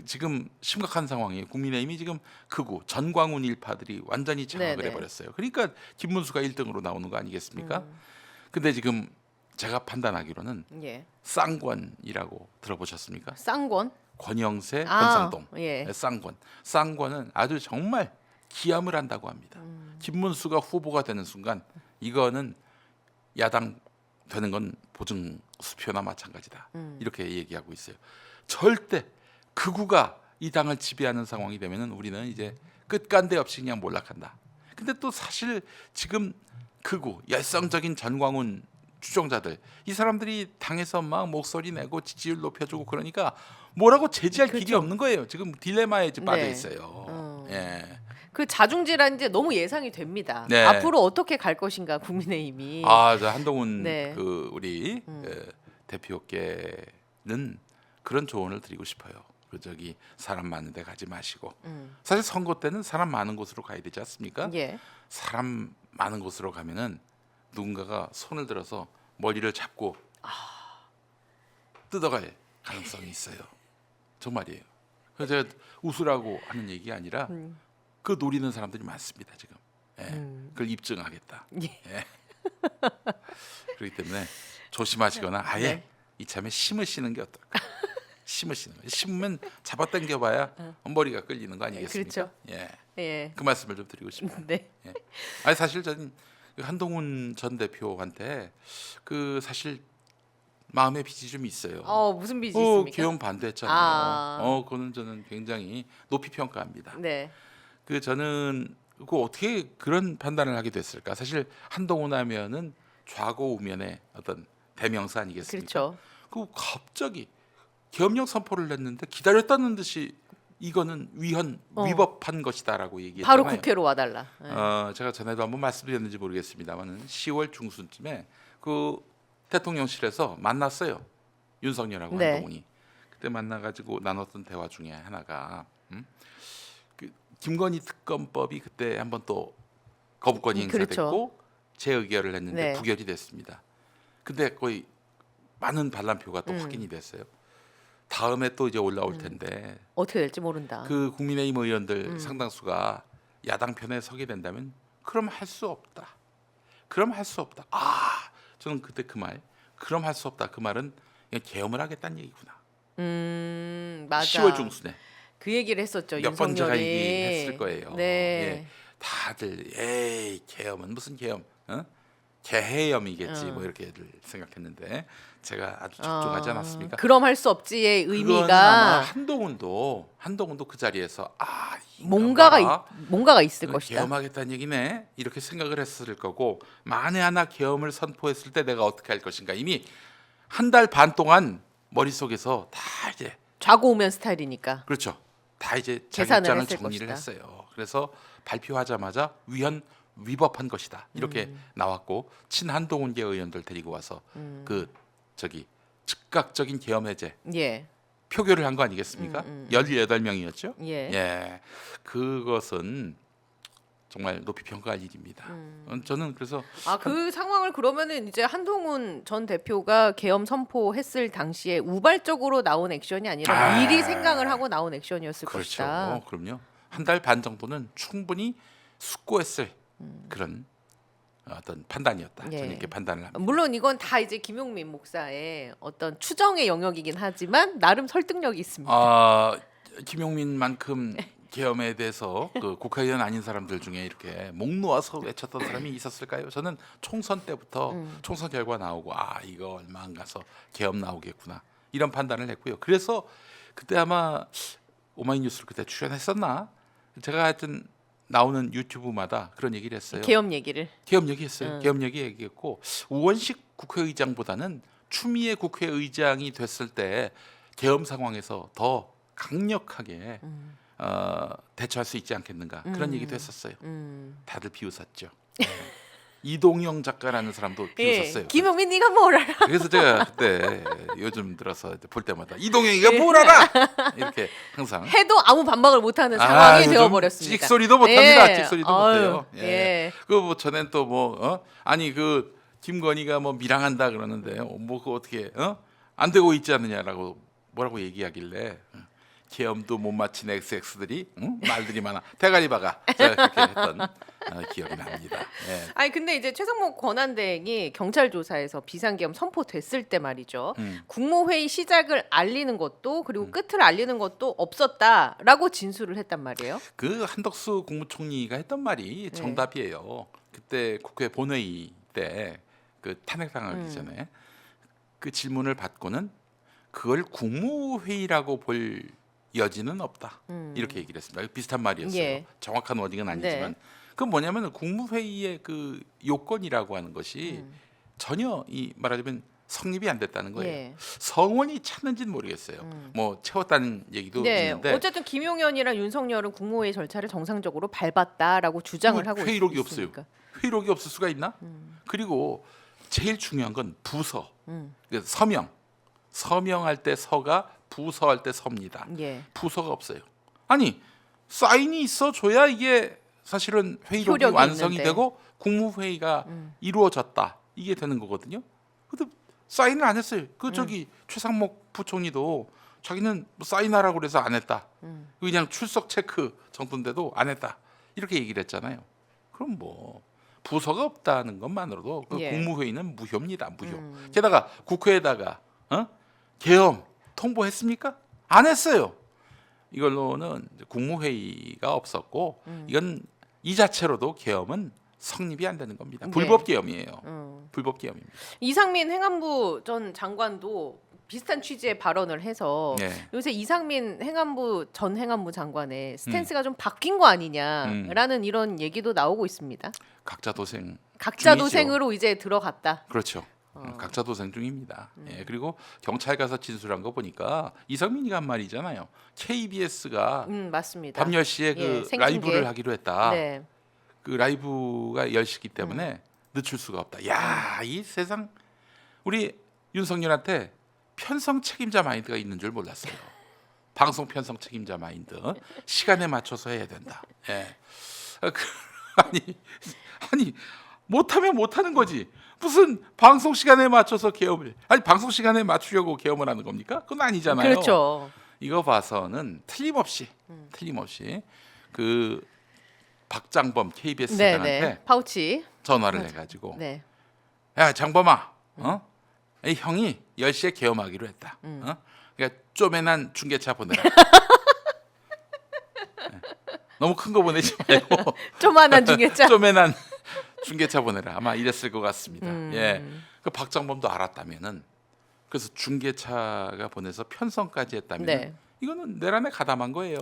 지금 심각한 상황이에요. 국민의힘이 지금 극우 전광훈 일파들이 완전히 장악을 네네. 해버렸어요. 그러니까 김문수가 1등으로 나오는 거 아니겠습니까? 근데 지금 제가 판단하기로는 예. 쌍권이라고 들어보셨습니까? 쌍권. 권영세, 권상동, 예. 쌍권. 쌍권은 아주 정말 기함을 한다고 합니다. 김문수가 후보가 되는 순간 이거는 야당 되는 건 보증 수표나 마찬가지다. 이렇게 얘기하고 있어요. 절대 극우가 이 당을 지배하는 상황이 되면은 우리는 이제 끝간데 없이 그냥 몰락한다. 근데 또 사실 지금 극우 열성적인 전광훈 추종자들 이 사람들이 당에서 막 목소리 내고 지지율 높여주고 그러니까 뭐라고 제지할 길이 그렇죠. 없는 거예요. 지금 딜레마에 지금 빠져 네. 있어요. 예. 그 자중질환 이제 너무 예상이 됩니다. 네. 앞으로 어떻게 갈 것인가 국민의힘이. 저 한동훈 네. 그 우리 대표께는 그런 조언을 드리고 싶어요. 그 저기 사람 많은 데 가지 마시고 사실 선거 때는 사람 많은 곳으로 가야 되지 않습니까? 예. 사람 많은 곳으로 가면은 누군가가 손을 들어서 머리를 잡고 뜯어갈 가능성이 있어요. 정말이에요. 그래서 제가 웃으라고 하는 얘기가 아니라 그 노리는 사람들이 많습니다 지금. 예. 그걸 입증하겠다. 예. 예. 그렇기 때문에 조심하시거나 아예 네. 이참에 심으시는 게 어떨까? 심으시는 거. 심으면 잡아당겨봐야 머리가 끌리는 거 아니겠습니까? 그렇죠. 예. 예. 그 말씀을 좀 드리고 싶어요. 네. 예. 아니 사실 저는 그 한동훈 전 대표한테 그 사실 마음의 빚이 좀 있어요. 무슨 빚이 있습니까? 개헌 반대했잖아요. 아. 그거는 저는 굉장히 높이 평가합니다. 네. 그 저는 그 어떻게 그런 판단을 하게 됐을까? 사실 한동훈 하면은 좌고 우면의 어떤 대명사 아니겠습니까? 그렇죠. 그 갑자기 계엄령 선포를 냈는데 기다렸다는 듯이 이거는 위법한 것이다라고 얘기했잖아요. 바로 국회로 와달라. 예. 제가 전에도 한번 말씀드렸는지 모르겠습니다만은 10월 중순쯤에 그 대통령실에서 만났어요. 윤석열하고 네. 한동훈이. 그때 만나가지고 나눴던 대화 중에 하나가 그 김건희 특검법이 그때 한번 또 거부권이 행사됐고 그렇죠. 재의결을 했는데 네. 부결이 됐습니다. 근데 거의 많은 반란표가 또 확인이 됐어요. 다음에 또 이제 올라올 텐데 어떻게 될지 모른다. 그 국민의힘 의원들 상당수가 야당 편에 서게 된다면 그럼 할 수 없다. 그럼 할 수 없다. 저는 그때 그 말, 그럼 할 수 없다. 그 말은 그냥 계엄을 하겠다는 얘기구나. 맞아. 10월 중순에 그 얘기를 했었죠. 몇 번 제가 윤석열이. 얘기했을 거예요. 네. 예. 다들 에이 계엄은 무슨 계엄? 개해염이겠지 뭐 이렇게들 생각했는데 제가 아주 적중하지 않았습니까? 그럼 할 수 없지의 그거는 아마 의미가 한동훈도 그 자리에서 뭔가가 있을 것이다. 계엄하겠다는 얘기네 이렇게 생각을 했을 거고 만에 하나 계엄을 선포했을 때 내가 어떻게 할 것인가 이미 한 달 반 동안 머릿속에서 다 이제 좌고우면 스타일이니까. 그렇죠 다 이제 자기 계산을 입장을 했을 정리를 것이다. 했어요. 그래서 발표하자마자 위법한 것이다 이렇게 나왔고 친한동훈계 의원들 데리고 와서 그 저기 즉각적인 계엄 해제 예. 표결을 한 거 아니겠습니까? 18명이었죠. 예. 그것은 정말 높이 평가할 일입니다. 저는 그래서 그 상황을 그러면은 이제 한동훈 전 대표가 계엄 선포했을 당시에 우발적으로 나온 액션이 아니라 미리 생각을 하고 나온 액션이었을 그렇죠. 것이다. 그럼요. 한 달 반 정도는 충분히 숙고했을 그런 어떤 판단이었다. 예. 저는 이렇게 판단을 합니다. 물론 이건 다 이제 김용민 목사의 어떤 추정의 영역이긴 하지만 나름 설득력이 있습니다. 김용민만큼 계엄에 대해서 그 국회의원 아닌 사람들 중에 이렇게 목 놓아서 외쳤던 사람이 있었을까요? 저는 총선 때부터 총선 결과 나오고 이거 얼마 안 가서 계엄 나오겠구나 이런 판단을 했고요. 그래서 그때 아마 오마이뉴스를 그때 출연했었나? 제가 하여튼 나오는 유튜브마다 그런 얘기를 했어요. 계엄 얘기를. 계엄 얘기했어요. 계엄 얘기했고 우원식 국회의장보다는 추미애 국회의장이 됐을 때 계엄 상황에서 더 강력하게 대처할 수 있지 않겠는가 그런 얘기도 했었어요. 다들 비웃었죠. 이동영 작가라는 사람도 비웃었어요. 예. 김용민 네가 뭘 알아? 그래서 제가 그때 요즘 들어서 볼 때마다 이동영이가 뭘 알아? 이렇게 항상 해도 아무 반박을 못하는 상황이 요즘 되어버렸습니다. 찍소리도 못합니다. 예. 찍소리도 아유, 못해요. 예. 그뭐 전엔 또 뭐 아니 그 김건희가 뭐 밀항한다 그러는데 뭐 그 어떻게 안 되고 있지 않느냐라고 뭐라고 얘기하길래 계엄도 못 맞힌 XX들이 말들이 많아 대가리 박아 제가 그렇게 했던 기억이 납니다. 예. 아니 근데 이제 최상목 권한대행이 경찰 조사에서 비상계엄 선포됐을 때 말이죠. 국무회의 시작을 알리는 것도 그리고 끝을 알리는 것도 없었다라고 진술을 했단 말이에요. 그 한덕수 국무총리가 했던 말이 정답이에요. 그때 국회 본회의 때 그 탄핵당하기 전에 그 질문을 받고는 그걸 국무회의라고 볼 여지는 없다. 이렇게 얘기를 했습니다. 비슷한 말이었어요. 예. 정확한 워딩은 아니지만 네. 그건 뭐냐면 국무회의의 그 요건이라고 하는 것이 전혀 이 말하자면 성립이 안 됐다는 거예요. 예. 성원이 찼는지는 모르겠어요. 뭐 채웠다는 얘기도 네. 있는데 어쨌든 김용현이랑 윤석열은 국무회의 절차를 정상적으로 밟았다라고 주장을 하고 회의록이 있으니까. 없어요. 회의록이 없을 수가 있나? 그리고 제일 중요한 건 부서. 그래서 서명할 때 서가 부서할 때 서입니다. 예. 부서가 없어요. 아니 사인이 있어줘야 이게 사실은 회의록이 효력이 완성이 있는데. 되고 국무회의가 이루어졌다 이게 되는 거거든요. 근데 사인을 안 했어요. 그 저기 최상목 부총리도 자기는 뭐 사인하라고 그래서 안 했다. 그냥 출석 체크 정도인데도 안 했다. 이렇게 얘기를 했잖아요. 그럼 뭐 부서가 없다는 것만으로도 그 예. 국무회의는 무효입니다. 무효. 게다가 국회에다가 계엄 통보했습니까? 안 했어요. 이걸로는 이제 국무회의가 없었고 이건 이 자체로도 계엄은 성립이 안 되는 겁니다. 네. 불법 계엄이에요. 불법 계엄입니다. 이상민 행안부 전 장관도 비슷한 취지의 발언을 해서 네. 요새 이상민 전 행안부 장관의 스탠스가 좀 바뀐 거 아니냐라는 이런 얘기도 나오고 있습니다. 각자 도생 각자 중이죠. 도생으로 이제 들어갔다. 그렇죠. 각자 도생 중입니다. 예, 그리고 경찰 가서 진술한 거 보니까 이상민이가 한 말이잖아요. KBS가 맞습니다. 밤 10시에 그 예, 생중계. 라이브를 하기로 했다. 네. 그 라이브가 10시기 때문에 늦출 수가 없다. 야, 이 세상 우리 윤석열한테 편성 책임자 마인드가 있는 줄 몰랐어요. 방송 편성 책임자 마인드. 시간에 맞춰서 해야 된다. 예. 아니 못하면 못하는 거지. 무슨 방송 시간에 맞춰서 계엄을 방송 시간에 맞추려고 계엄을 하는 겁니까? 그건 아니잖아요. 그렇죠. 이거 봐서는 틀림없이 그 박장범 KBS 네, 장한테 네. 파우치. 전화를 해가지고 네. 야 장범아, 이 형이 10시에 계엄하기로 했다. 그러니까 쪼매난 중계차 보내라. 네. 너무 큰 거 보내지 말고 조만한 중계자. 쪼매난 중계차 보내라. 아마 이랬을 것 같습니다. 예, 그 박장범도 알았다면은 그래서 중계차가 보내서 편성까지 했다면 네. 이거는 내란에 가담한 거예요.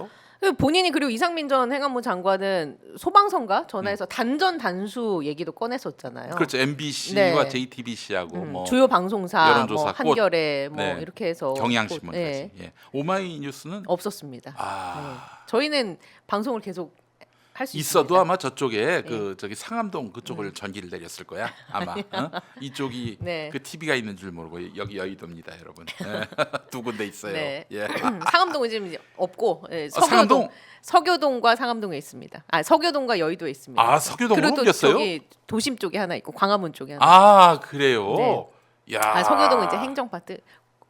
본인이 그리고 이상민 전 행안부 장관은 소방서인가 전화해서 단전 단수 얘기도 꺼냈었잖아요. 그렇죠. MBC와 네. JTBC하고 뭐 주요 방송사, 여론조사 뭐 꽃. 한겨레, 뭐 네. 이렇게 해서 경향신문까지. 네. 예. 오마이뉴스는 없었습니다. 아 저희는 방송을 계속 할 수 있어도 있습니다. 아마 저쪽에 그 저기 상암동 그쪽을 전기를 내렸을 거야 아마. 이쪽이 네. 그 TV가 있는 줄 모르고 여기 여의도입니다, 여러분. 예. 두 군데 있어요. 네. 예. 상암동은 지금 이제 없고 예, 상암동? 서교동과 상암동에 있습니다. 서교동과 여의도에 있습니다. 아, 서교동으로 그리고 또 옮겼어요? 저기 도심 쪽에 하나 있고 광화문 쪽에 하나. 아 그래요. 네. 야. 서교동은 이제 행정파트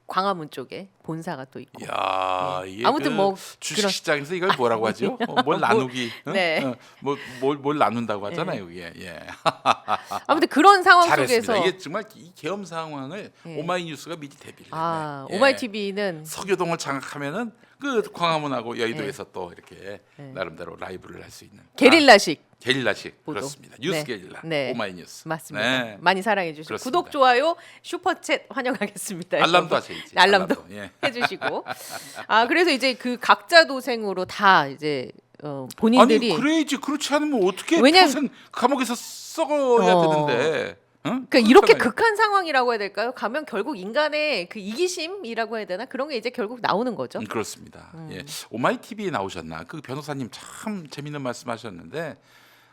광화문 쪽에 본사가 또 있고. 야, 이게 아무튼 그 뭐 주식시장에서 이걸 뭐라고 하죠? 뭘 나누기? 네. 뭘 나눈다고 하잖아요, 이게. 예. 아무튼 그런 상황 잘했습니다. 속에서 이게 정말 이 계엄 상황을 오마이뉴스가 미리 대비를 했네. 예. 오마이 TV는 서교동을 장악하면은 그 광화문하고 여의도에서 또 이렇게 나름대로 라이브를 할 수 있는 게릴라식 게릴라식 보도. 그렇습니다. 뉴스 네. 게릴라 네. 오마이뉴스 맞습니다. 네. 많이 사랑해 주시고 그렇습니다. 구독, 좋아요, 슈퍼챗 환영하겠습니다. 알람도 하셔야지. 알람도 예. 해주시고 그래서 이제 그 각자 도생으로 다 이제 본인들이 아니 그래야지. 그렇지 않으면 어떻게 왜냐면- 평생 감옥에서 썩어야 되는데. 응? 그러니까 이렇게 그렇잖아요. 극한 상황이라고 해야 될까요? 가면 결국 인간의 그 이기심이라고 해야 되나 그런 게 이제 결국 나오는 거죠. 그렇습니다. 예. 오마이 TV에 나오셨나? 그 변호사님 참 재밌는 말씀하셨는데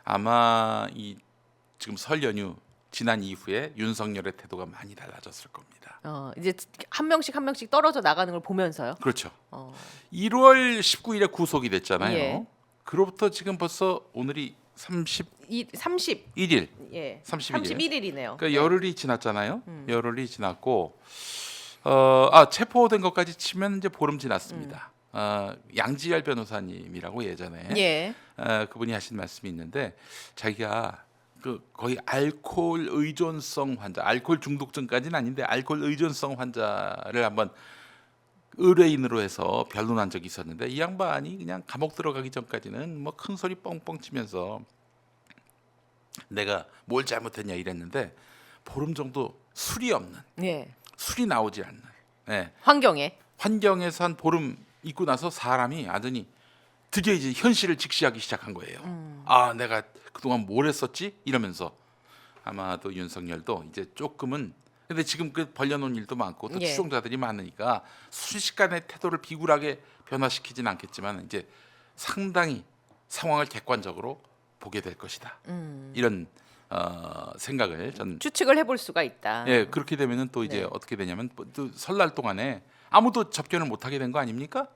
아마 이 지금 설 연휴 지난 이후에 윤석열의 태도가 많이 달라졌을 겁니다. 이제 한 명씩 떨어져 나가는 걸 보면서요. 그렇죠. 어, 1월 19일에 구속이 됐잖아요. 예. 그로부터 지금 벌써 오늘이 31일, 30 예, 31일. 31일이네요. 그러니까 열흘이 지났잖아요. 열흘이 지났고 체포된 것까지 치면 이제 보름 지났습니다. 양지열 변호사님이라고 예전에 예, 그분이 하신 말씀이 있는데 자기가 그 거의 알코올 의존성 환자, 알코올 중독증까지는 아닌데 알코올 의존성 환자를 한번 의뢰인으로 해서 변론한 적이 있었는데 이 양반이 그냥 감옥 들어가기 전까지는 뭐 큰 소리 뻥뻥 치면서 내가 뭘 잘못했냐 이랬는데 보름 정도 술이 없는, 예. 술이 나오지 않는 예. 환경에 환경에서 한 보름 있고 나서 사람이 아더니 드디어 이제 현실을 직시하기 시작한 거예요. 아, 내가 그동안 뭘 했었지? 이러면서 아마도 윤석열도 이제 조금은 근데 지금 그 벌려놓은 일도 많고 또 예. 추종자들이 많으니까 순식간에 태도를 비굴하게 변화시키진 않겠지만 이제 상당히 상황을 객관적으로 보게 될 것이다. 이런 생각을 전 추측을 해볼 수가 있다. 예, 그렇게 되면은 또 이제 네. 어떻게 되냐면 또 설날 동안에 아무도 접견을 못 하게 된 거 아닙니까?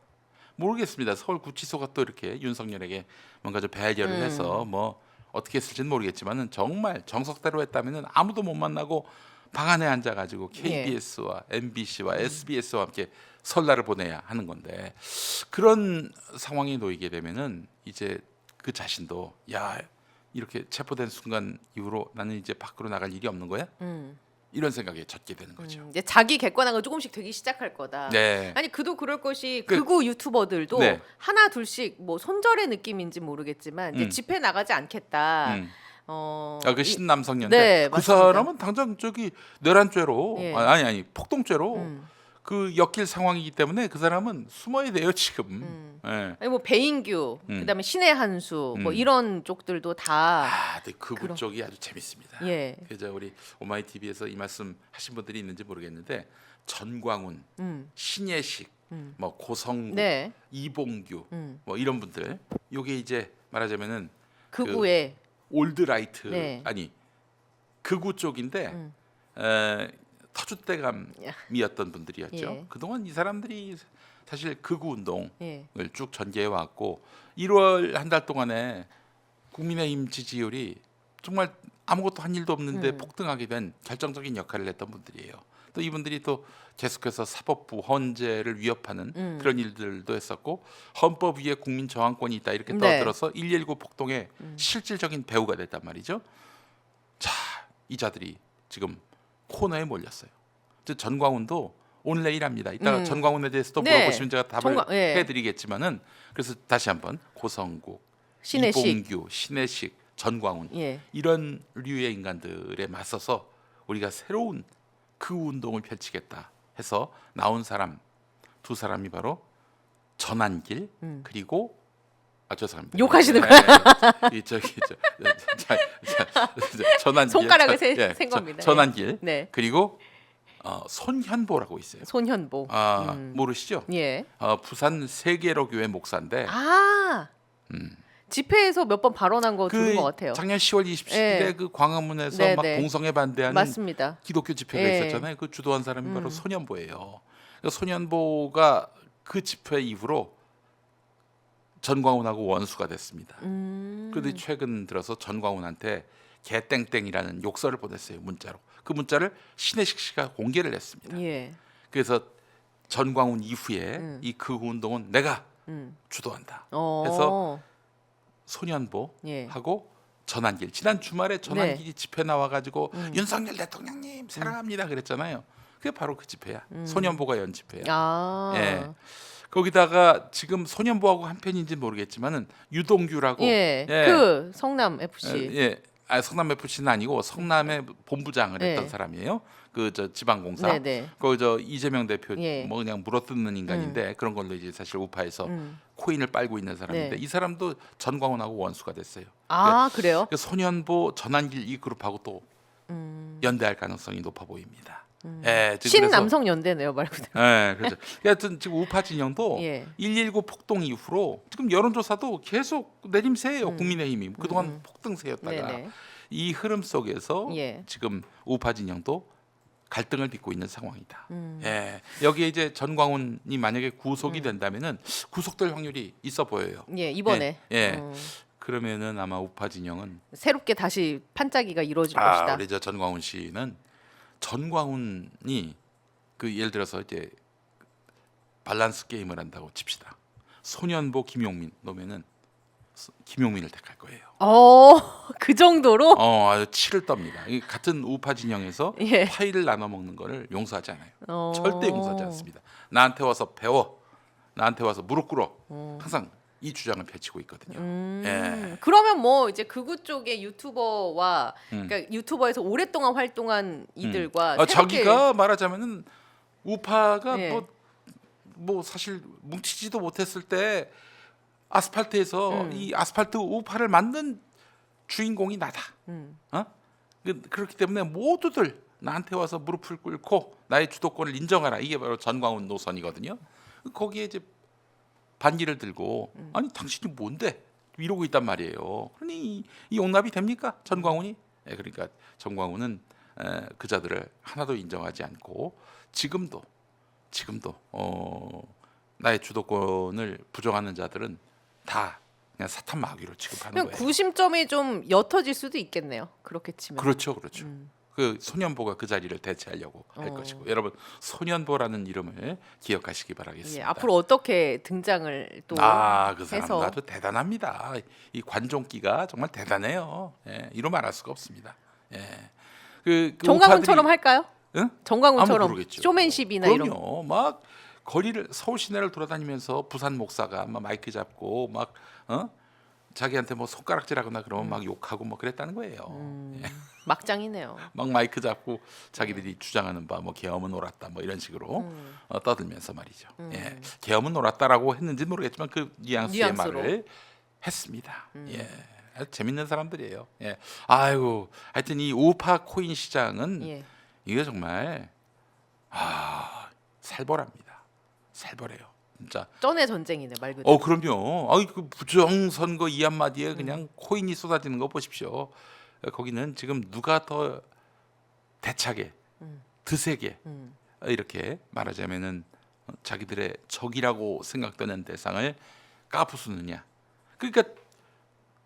모르겠습니다. 서울구치소가 또 이렇게 윤석열에게 뭔가 좀 배려를 해서 뭐 어떻게 했을지는 모르겠지만은 정말 정석대로 했다면은 아무도 못 만나고 방 안에 앉아가지고 KBS와 MBC와 SBS와 함께 설날을 보내야 하는 건데 그런 상황에 놓이게 되면은 이제 그 자신도 야 이렇게 체포된 순간 이후로 나는 이제 밖으로 나갈 일이 없는 거야? 이런 생각에 젖게 되는 거죠. 이제 자기 객관화가 조금씩 되기 시작할 거다. 네. 아니 그도 그럴 것이 그- 극우 유튜버들도 네. 하나 둘씩 뭐 손절의 느낌인지 모르겠지만 이제 집회 나가지 않겠다. 음. 어, 그 이- 신남성년대 네, 그 맞습니다. 사람은 당장 저기 뇌란죄로 예. 아니 폭동죄로 그 엮일 상황이기 때문에 그 사람은 숨어야 돼요 지금. 예. 아니 뭐 배인규, 그다음에 신의 한수 뭐 이런 쪽들도 다 아, 근데 그분 쪽이 아주 재밌습니다. 예. 그저 우리 오마이 TV에서 이 말씀 하신 분들이 있는지 모르겠는데 전광훈, 신예식, 뭐 고성국, 네. 이봉규, 뭐 이런 분들 요게 이제 말하자면은 극우의 올드라이트 네. 아니 극우 쪽인데 터줏대감이었던 분들이었죠. 예. 그동안 이 사람들이 사실 극우 운동을 예. 쭉 전개해 왔고 1월 한 달 동안에 국민의힘 지지율이 정말 아무것도 한 일도 없는데 폭등하게 된 결정적인 역할을 했던 분들이에요. 또 이분들이 또 계속해서 사법부 헌재를 위협하는 그런 일들도 했었고 헌법 위에 국민 저항권이 있다 이렇게 네. 떠들어서 119 폭동의 실질적인 배후가 됐단 말이죠. 자, 이 자들이 지금 코너에 몰렸어요. 즉 전광훈도 오늘 내일 합니다. 이따가 전광훈에 대해서 또 네. 물어보시면 제가 답을 예. 해드리겠지만은 그래서 다시 한번 고성국, 신혜식. 이봉규, 신혜식, 전광훈 예. 이런 류의 인간들에 맞서서 우리가 새로운 그 운동을 펼치겠다 해서 나온 사람 두 사람이 바로 전한길 그리고 죄송합니다. 욕하시는 거예요? 이 저기 전한길 손가락을 저- 센 겁니다. 전한길 네. 그리고 손현보라고 있어요. 손현보. 모르시죠? 예. 부산 세계로교회 목사인데 아. 집회에서 몇 번 발언한 거 들은 것 같아요. 작년 10월 27일에 예. 그 광화문에서 네, 막 네. 동성애 반대하는 맞습니다. 기독교 집회가 예. 있었잖아요. 그 주도한 사람이 바로 손현보예요. 그러니까 손현보가 그 집회 이후로 전광훈하고 원수가 됐습니다. 그런데 최근 들어서 전광훈한테 개땡땡이라는 욕설을 보냈어요. 문자로. 그 문자를 신혜식 씨가 공개를 했습니다. 예. 그래서 전광훈 이후에 이 극우 운동은 내가 주도한다. 어. 해서 손현보하고 예. 전한길 지난 주말에 전한길이 네. 집회 나와가지고 윤석열 대통령님 사랑합니다 그랬잖아요. 그게 바로 그 집회야. 손현보가 연 집회야. 아. 예. 거기다가 지금 손현보하고 한 편인지 모르겠지만은 유동규라고 예. 예. 그 성남 FC. 예. 성남 FC는 아니고 성남의 본부장을 네. 했던 사람이에요. 그 저 지방공사. 네, 네. 그 저 이재명 대표 예. 뭐 그냥 물어뜯는 인간인데 그런 걸로 이제 사실 우파에서 코인을 빨고 있는 사람인데 네. 이 사람도 전광훈하고 원수가 됐어요. 아, 그래요? 그 손현보, 전한길 이 그룹하고 또 연대할 가능성이 높아 보입니다. 예, 지금 그래서- 신남성 연대네요, 말 그대로. 예, 그렇죠. 하여튼 지금 우파 진영도 예. 119 폭동 이후로 지금 여론조사도 계속 내림세예요. 국민의힘이 그동안 폭등세였다가 네네. 이 흐름 속에서 예. 지금 우파 진영도 갈등을 빚고 있는 상황이다. 예, 여기에 이제 전광훈이 만약에 구속이 된다면은 구속될 확률이 있어 보여요. 예, 이번에 예. 그러면은 아마 우파 진영은 새롭게 다시 판짜기가 이루어질 것이다. 우리 저 전광훈 씨는 전광훈이 그 예를 들어서 이제 밸런스 게임을 한다고 칩시다. 손현보, 김용민 놓으면은 김용민을 택할 거예요. 그 정도로? 아주 치를 떱니다. 이 같은 우파 진영에서 예. 파일을 나눠 먹는 거를 용서하지 않아요. 어. 절대 용서하지 않습니다. 나한테 와서 배워, 나한테 와서 무릎 꿇어. 항상 이 주장을 펼치고 있거든요. 예. 그러면 뭐 이제 극우 쪽의 유튜버와 그러니까 유튜버에서 오랫동안 활동한 이들과 새롭게 자기가 말하자면은 우파가 예. 뭐 사실 뭉치지도 못했을 때 아스팔트에서 이 아스팔트 우파를 만든 주인공이 나다. 어? 그렇기 때문에 모두들 나한테 와서 무릎을 꿇고 나의 주도권을 인정하라. 이게 바로 전광훈 노선이거든요. 거기에 이제 반기를 들고 아니 당신이 뭔데 이러고 있단 말이에요. 그러니 이 용납이 됩니까? 전광훈이? 예, 그러니까 전광훈은 그 자들을 하나도 인정하지 않고 지금도 나의 주도권을 부정하는 자들은 다 그냥 사탄 마귀로 취급하는 그냥 거예요. 구심점이 좀 옅어질 수도 있겠네요. 그렇게 치면. 그렇죠. 그 소년보가 그 자리를 대체하려고 할 것이고 여러분 소년보라는 이름을 기억하시기 바라겠습니다. 예, 앞으로 어떻게 등장을 또 그 해서 사람 아주 대단합니다. 이 관종기가 정말 대단해요. 예, 이루 말할 수가 없습니다. 예. 그 정광훈처럼 우파들이- 할까요? 응? 정광훈처럼 모르겠죠. 쇼맨십이나 이런. 그럼요. 막 거리를 서울 시내를 돌아다니면서 부산 목사가 막 마이크 잡고 막 자기한테 뭐 손가락질하거나 그러면 막 욕하고 뭐 그랬다는 거예요. 예. 막장이네요. 막 마이크 잡고 자기들이 주장하는 바 뭐 계엄은 옳았다 뭐 이런 식으로 떠들면서 말이죠. 예. 계엄은 옳았다라고 했는지 모르겠지만 그 뉘앙스의 뉘앙스로. 말을 했습니다. 예. 아주 재밌는 사람들이에요. 예. 아이고 하여튼 이 우파 코인 시장은 예. 이게 정말 살벌합니다. 살벌해요. 진짜. 쩐의 전쟁이네 말 그대로. 그럼요. 그 부정 선거 이 한마디에 그냥 코인이 쏟아지는 거 보십시오. 거기는 지금 누가 더 대차게, 드세게 이렇게 말하자면은 자기들의 적이라고 생각되는 대상을 까부수느냐. 그러니까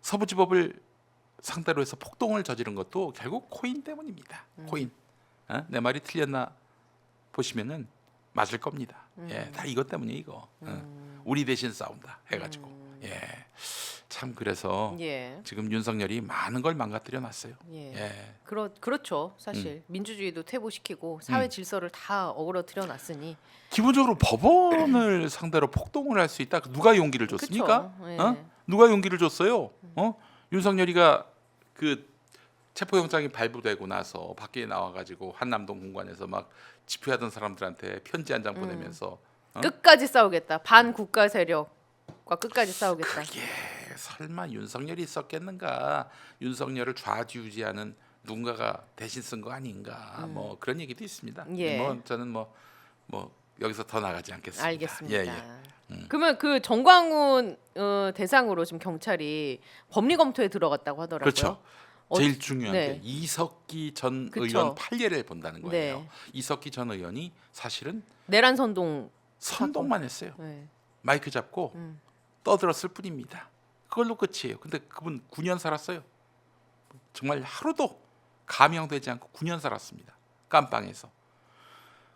서부지법을 상대로 해서 폭동을 저지른 것도 결국 코인 때문입니다. 코인. 내 말이 틀렸나 보시면은 맞을 겁니다. 예, 다 이것 때문에 이거. 우리 대신 싸운다 해가지고. 예, 참 그래서 예. 지금 윤석열이 많은 걸 망가뜨려 놨어요. 예. 예. 그렇죠. 사실 민주주의도 퇴보시키고 사회 질서를 다 어그러뜨려 놨으니. 기본적으로 법원을 상대로 폭동을 할 수 있다. 누가 용기를 줬습니까? 그쵸. 예. 누가 용기를 줬어요? 윤석열이가 그 체포영장이 발부되고 나서 밖에 나와가지고 한남동 공관에서 막 집회하던 사람들한테 편지 한 장 보내면서 끝까지 싸우겠다. 반국가 세력과 끝까지 싸우겠다. 그게 설마 윤석열이 썼겠는가? 윤석열을 좌지우지하는 누군가가 대신 쓴 거 아닌가? 뭐 그런 얘기도 있습니다. 예. 뭐 저는 뭐 여기서 더 나가지 않겠습니다. 알겠습니다. 예, 예. 그러면 그 정광훈 대상으로 지금 경찰이 법리 검토에 들어갔다고 하더라고요. 그렇죠. 제일 중요한 네. 게 이석기 전 그쵸. 의원 판례를 본다는 거예요. 네. 이석기 전 의원이 사실은 내란 선동. 선동만 했어요. 네. 마이크 잡고 떠들었을 뿐입니다. 그걸로 끝이에요. 근데 그분 9년 살았어요. 정말 하루도 감형되지 않고 9년 살았습니다. 깜빵에서.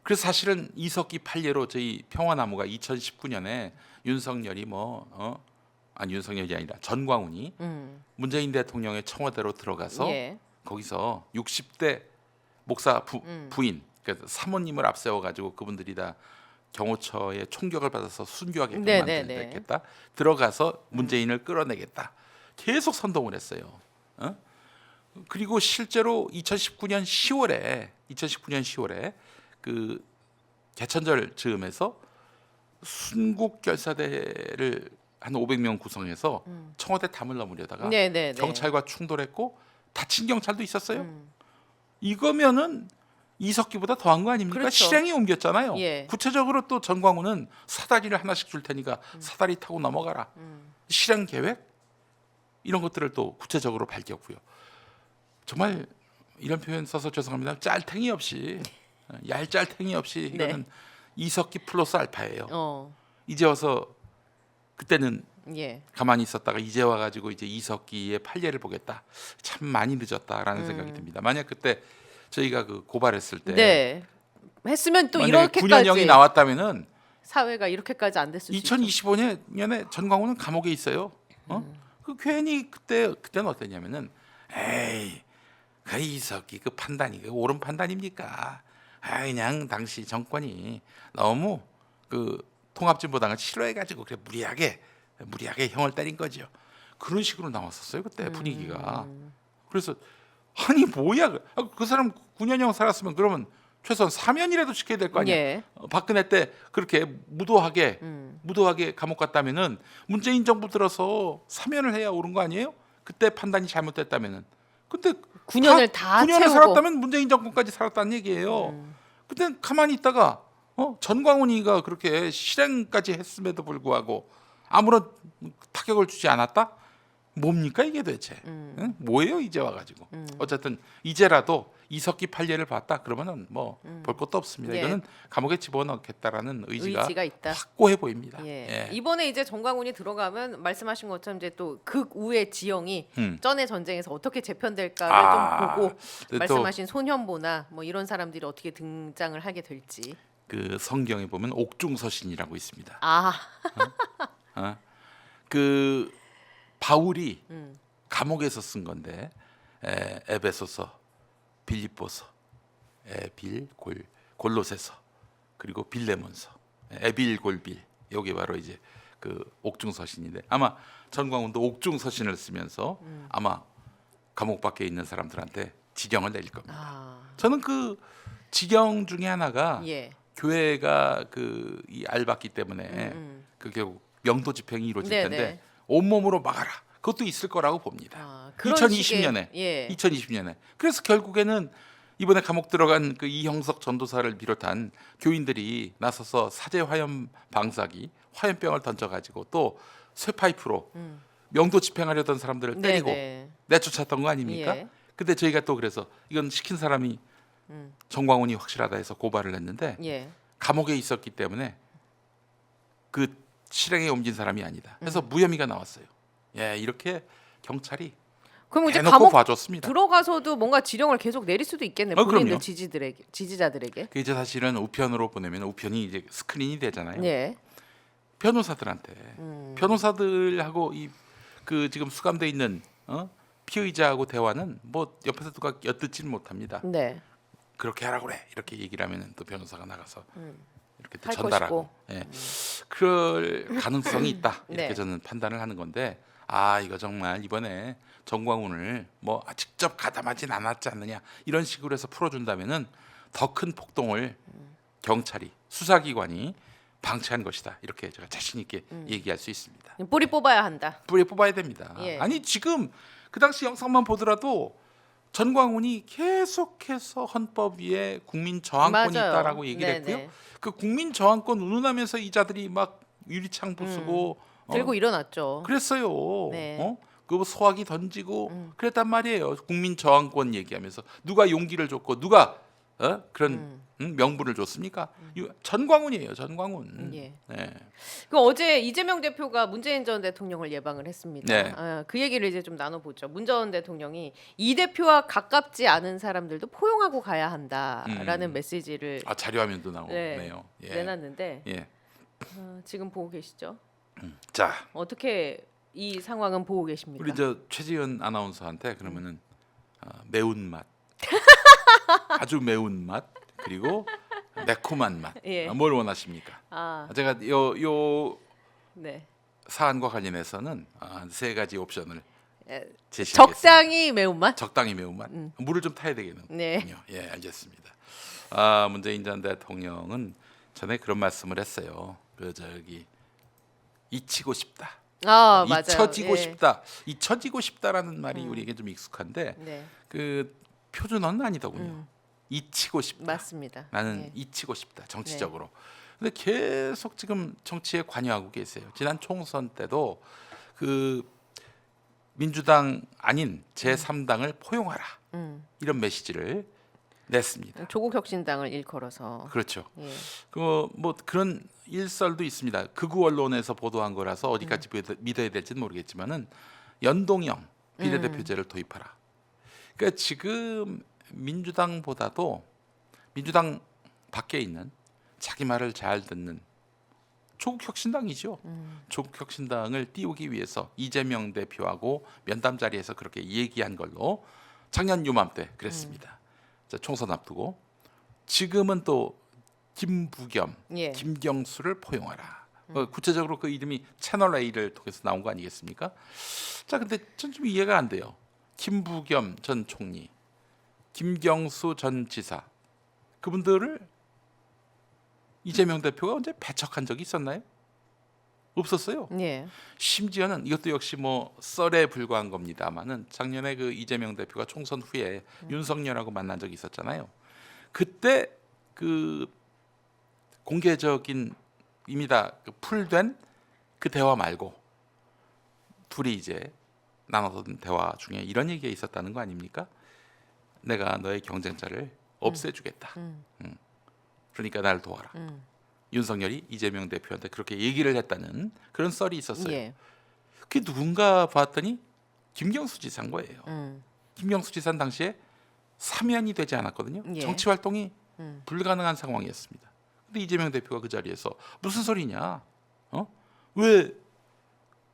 그래서 사실은 이석기 판례로 저희 평화나무가 2019년에 윤석열이 윤석열이 아니라 전광훈이 문재인 대통령의 청와대로 들어가서 예. 거기서 60대 목사 부인 그러니까 사모님을 앞세워 가지고 그분들이 다 경호처의 총격을 받아서 순교하게끔 만들겠다. 들어가서 문재인을 끌어내겠다. 계속 선동을 했어요. 그리고 실제로 2019년 10월에 그 개천절 즈음에서 순국결사대를 한 500명 구성해서 청와대 담을 넘으려다가 네네네. 경찰과 충돌했고 다친 경찰도 있었어요. 이거면은 이석기보다 더한 거 아닙니까? 그렇죠. 실행에 옮겼잖아요. 예. 구체적으로 또 전광훈은 사다리를 하나씩 줄 테니까 사다리 타고 넘어가라. 실행 계획 이런 것들을 또 구체적으로 밝혔고요. 정말 이런 표현 써서 죄송합니다. 짤탱이 없이 얄짤탱이 없이 이거는 이석기 플러스 알파예요. 이제 와서 그때는 예. 가만히 있었다가 이제 와가지고 이제 이석기의 판례를 보겠다. 참 많이 늦었다라는 생각이 듭니다. 만약 그때 저희가 그 고발했을 때 네. 했으면 또 만약에 이렇게까지 9년형이 나왔다면은 사회가 이렇게까지 안 됐을 수 있죠. 2025년에 전광훈은 감옥에 있어요. 그 괜히 그때는 어땠냐면은 에이 그 이석기 그 판단이 그 옳은 판단입니까? 그냥 당시 정권이 너무 그 통합진보당을 싫어해가지고 그래 무리하게 형을 때린 거죠. 그런 식으로 나왔었어요 그때 분위기가. 그래서 아니 뭐야 그 사람 9년형 살았으면 그러면 최소한 사면이라도 시켜야 될 거 아니야. 예. 박근혜 때 그렇게 무도하게 감옥 갔다면은 문재인 정부 들어서 사면을 해야 옳은 거 아니에요? 그때 판단이 잘못됐다면은. 근데 9년을 다 9년을 채우고. 살았다면 문재인 정권까지 살았다는 얘기예요. 그때 가만히 있다가 전광훈이가 그렇게 실행까지 했음에도 불구하고 아무런 타격을 주지 않았다? 뭡니까 이게 도대체? 응? 뭐예요 이제 와가지고? 어쨌든 이제라도 이석기 판례를 봤다 그러면은 뭐 볼 것도 없습니다. 예. 이거는 감옥에 집어넣겠다라는 의지가 있다. 확고해 보입니다. 예. 예. 이번에 이제 정광훈이 들어가면 말씀하신 것처럼 이제 또 극우의 지형이 전의 전쟁에서 어떻게 재편될까를 좀 보고 또 말씀하신 손현보나 뭐 이런 사람들이 어떻게 등장을 하게 될지. 그 성경에 보면 옥중서신이라고 있습니다. 그 바울이 감옥에서 쓴 건데 에베소서, 빌립보서, 골로새서, 그리고 빌레몬서, 에빌골빌 여기 바로 이제 그 옥중서신인데 아마 전광훈도 옥중서신을 쓰면서 아마 감옥 밖에 있는 사람들한테 지경을 내릴 겁니다. 저는 그 지경 중에 하나가 예. 교회가 그 이 알받기 때문에 그 결국 명도 집행이 이루어질 네네. 텐데 온몸으로 막아라. 그것도 있을 거라고 봅니다. 그런 2020년에 식의, 예. 2020년에 그래서 결국에는 이번에 감옥 들어간 그 이형석 전도사를 비롯한 교인들이 나서서 사제 화염 방사기 화염병을 던져가지고 또 쇠파이프로 명도 집행하려던 사람들을 때리고 네네. 내쫓았던 거 아닙니까? 예. 근데 저희가 또 그래서 이건 시킨 사람이 정광훈이 확실하다 해서 고발을 했는데 예. 감옥에 있었기 때문에 그 실행에 옮긴 사람이 아니다. 그래서 무혐의가 나왔어요. 예, 이렇게 경찰이 그럼 이제 대놓고 감옥 봐줬습니다. 들어가서도 뭔가 지령을 계속 내릴 수도 있겠네요. 본인들 그럼요. 지지자들에게. 그 이제 사실은 우편으로 보내면 우편이 이제 스크린이 되잖아요. 예. 변호사들한테 변호사들하고 이 그 지금 수감돼 있는 피의자하고 대화는 뭐 옆에서 누가 엿듣지는 못합니다. 네. 그렇게 하라고 그래 이렇게 얘기를 하면은 또 변호사가 나가서 이렇게 또 할 전달하고 예. 그럴 가능성이 있다 이렇게 네. 저는 판단을 하는 건데 이거 정말 이번에 정광훈을 뭐 직접 가담하진 않았지 않느냐 이런 식으로 해서 풀어준다면은 더 큰 폭동을 경찰이 수사기관이 방치한 것이다 이렇게 제가 자신 있게 얘기할 수 있습니다. 뿌리 뽑아야 한다. 뿌리 뽑아야 됩니다. 예. 아니 지금 그 당시 영상만 보더라도 전광훈이 계속해서 헌법 위에 국민 저항권이 맞아요. 있다라고 얘기를 네네. 했고요. 그 국민 저항권 운운하면서 이자들이 막 유리창 부수고 들고 일어났죠. 그랬어요. 네. 그 소화기 던지고 그랬단 말이에요. 국민 저항권 얘기하면서 누가 용기를 줬고 누가 그런 명분을 줬습니까? 전광훈이에요. 전광훈. 예. 네. 그 어제 이재명 대표가 문재인 전 대통령을 예방을 했습니다. 네. 그 얘기를 이제 좀 나눠보죠. 문 전 대통령이 이 대표와 가깝지 않은 사람들도 포용하고 가야 한다라는 메시지를 자료화면도 나오네요. 네, 내놨는데 예. 지금 보고 계시죠? 자, 어떻게 이 상황은 보고 계십니까? 우리 저 최지은 아나운서한테 그러면은 매운맛, 아주 매운맛 그리고 매콤한 맛, 예. 뭘 원하십니까? 제가 요 네. 사안과 관련해서는 세 가지 옵션을 제시하겠습니다. 적당히 매운맛? 적당히 매운맛, 물을 좀 타야 되겠군요. 네. 예, 알겠습니다. 문재인 전 대통령은 전에 그런 말씀을 했어요. 그 저기 잊히고 싶다. 맞아요. 잊혀지고 예. 싶다. 잊혀지고 싶다라는 말이 우리에게 좀 익숙한데 네. 그 표준어는 아니더군요. 잊히고 싶다. 맞습니다. 나는 네. 잊히고 싶다. 정치적으로. 근데 계속 지금 정치에 관여하고 계세요. 지난 총선 때도 그 민주당 아닌 제3당을 포용하라. 이런 메시지를 냈습니다. 조국 혁신당을 일컬어서. 그렇죠. 예. 뭐 그런 일설도 있습니다. 극우 언론에서 보도한 거라서 어디까지 믿어야 될지는 모르겠지만은 연동형 비례대표제를 도입하라. 그러니까 지금 민주당보다도 민주당 밖에 있는 자기 말을 잘 듣는 조국 혁신당이죠. 조국 혁신당을 띄우기 위해서 이재명 대표하고 면담 자리에서 그렇게 얘기한 걸로 작년 요맘때 그랬습니다. 자, 총선 앞두고 지금은 또 김부겸, 예. 김경수를 포용하라. 구체적으로 그 이름이 채널 A를 통해서 나온 거 아니겠습니까? 자, 근데 전 좀 이해가 안 돼요. 김부겸 전 총리, 김경수 전 지사 그분들을 이재명 대표가 언제 배척한 적이 있었나요? 없었어요. 예. 심지어는 이것도 역시 뭐 썰에 불과한 겁니다만은 작년에 그 이재명 대표가 총선 후에 윤석열하고 만난 적이 있었잖아요. 그때 그 공개적인 이미 다 풀된 그 대화 말고 둘이 이제 나눴던 대화 중에 이런 얘기가 있었다는 거 아닙니까? 내가 너의 경쟁자를 없애주겠다. 그러니까 나를 도와라. 윤석열이 이재명 대표한테 그렇게 얘기를 했다는 그런 썰이 있었어요. 예. 그게 누군가 봤더니 김경수 지사인 거예요. 김경수 지사는 당시에 사면이 되지 않았거든요. 예. 정치 활동이 불가능한 상황이었습니다. 근데 이재명 대표가 그 자리에서 무슨 소리냐? 왜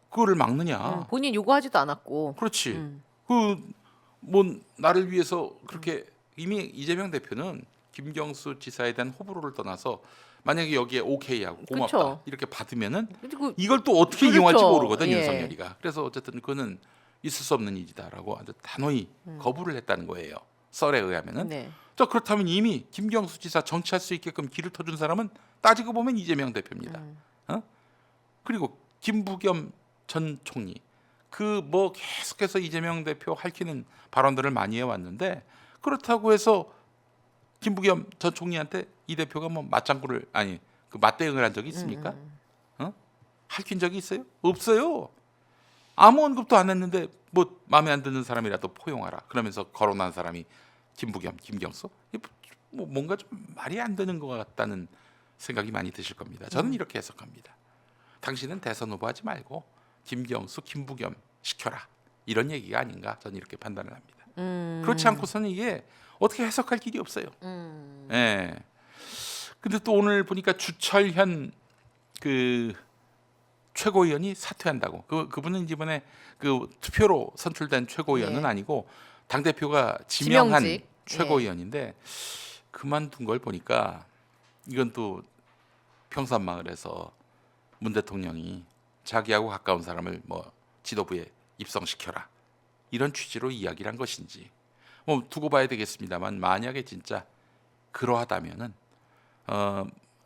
그거를 막느냐? 본인 요구하지도 않았고. 그렇지. 음. 그 뭐 나를 위해서 그렇게 이미 이재명 대표는 김경수 지사에 대한 호불호를 떠나서 만약에 여기에 오케이하고 고맙다 그쵸. 이렇게 받으면은 그리고 이걸 또 어떻게 그렇죠. 이용할지 모르거든 예. 윤석열이가. 그래서 어쨌든 그거는 있을 수 없는 일이다라고 아주 단호히 거부를 했다는 거예요. 썰에 의하면은. 네. 자 그렇다면 이미 김경수 지사 정치할 수 있게끔 길을 터준 사람은 따지고 보면 이재명 대표입니다. 그리고 김부겸 전 총리 그 뭐 계속해서 이재명 대표 핥히는 발언들을 많이 해왔는데 그렇다고 해서 김부겸 전 총리한테 이 대표가 뭐 맞장구를 아니 그 맞대응을 한 적이 있습니까? 핥힌 적이 있어요? 없어요. 아무 언급도 안 했는데 뭐 마음에 안 드는 사람이라도 포용하라 그러면서 거론한 사람이 김부겸, 김경수 뭐 뭔가 좀 말이 안 되는 것 같다는 생각이 많이 드실 겁니다. 저는 이렇게 해석합니다. 당신은 대선 후보하지 말고 김경수, 김부겸 시켜라 이런 얘기가 아닌가 저는 이렇게 판단을 합니다. 그렇지 않고서는 이게 어떻게 해석할 길이 없어요. 예. 근데 또 오늘 보니까 주철현 그 최고위원이 사퇴한다고. 그분은 이번에 그 투표로 선출된 최고위원은 예. 아니고 당 대표가 지명한 지명직. 최고위원인데 그만둔 걸 보니까 이건 또 평산마을에서 문 대통령이 자기하고 가까운 사람을 뭐 지도부에 입성시켜라 이런 취지로 이야기를 한 것인지 뭐 두고 봐야 되겠습니다만 만약에 진짜 그러하다면은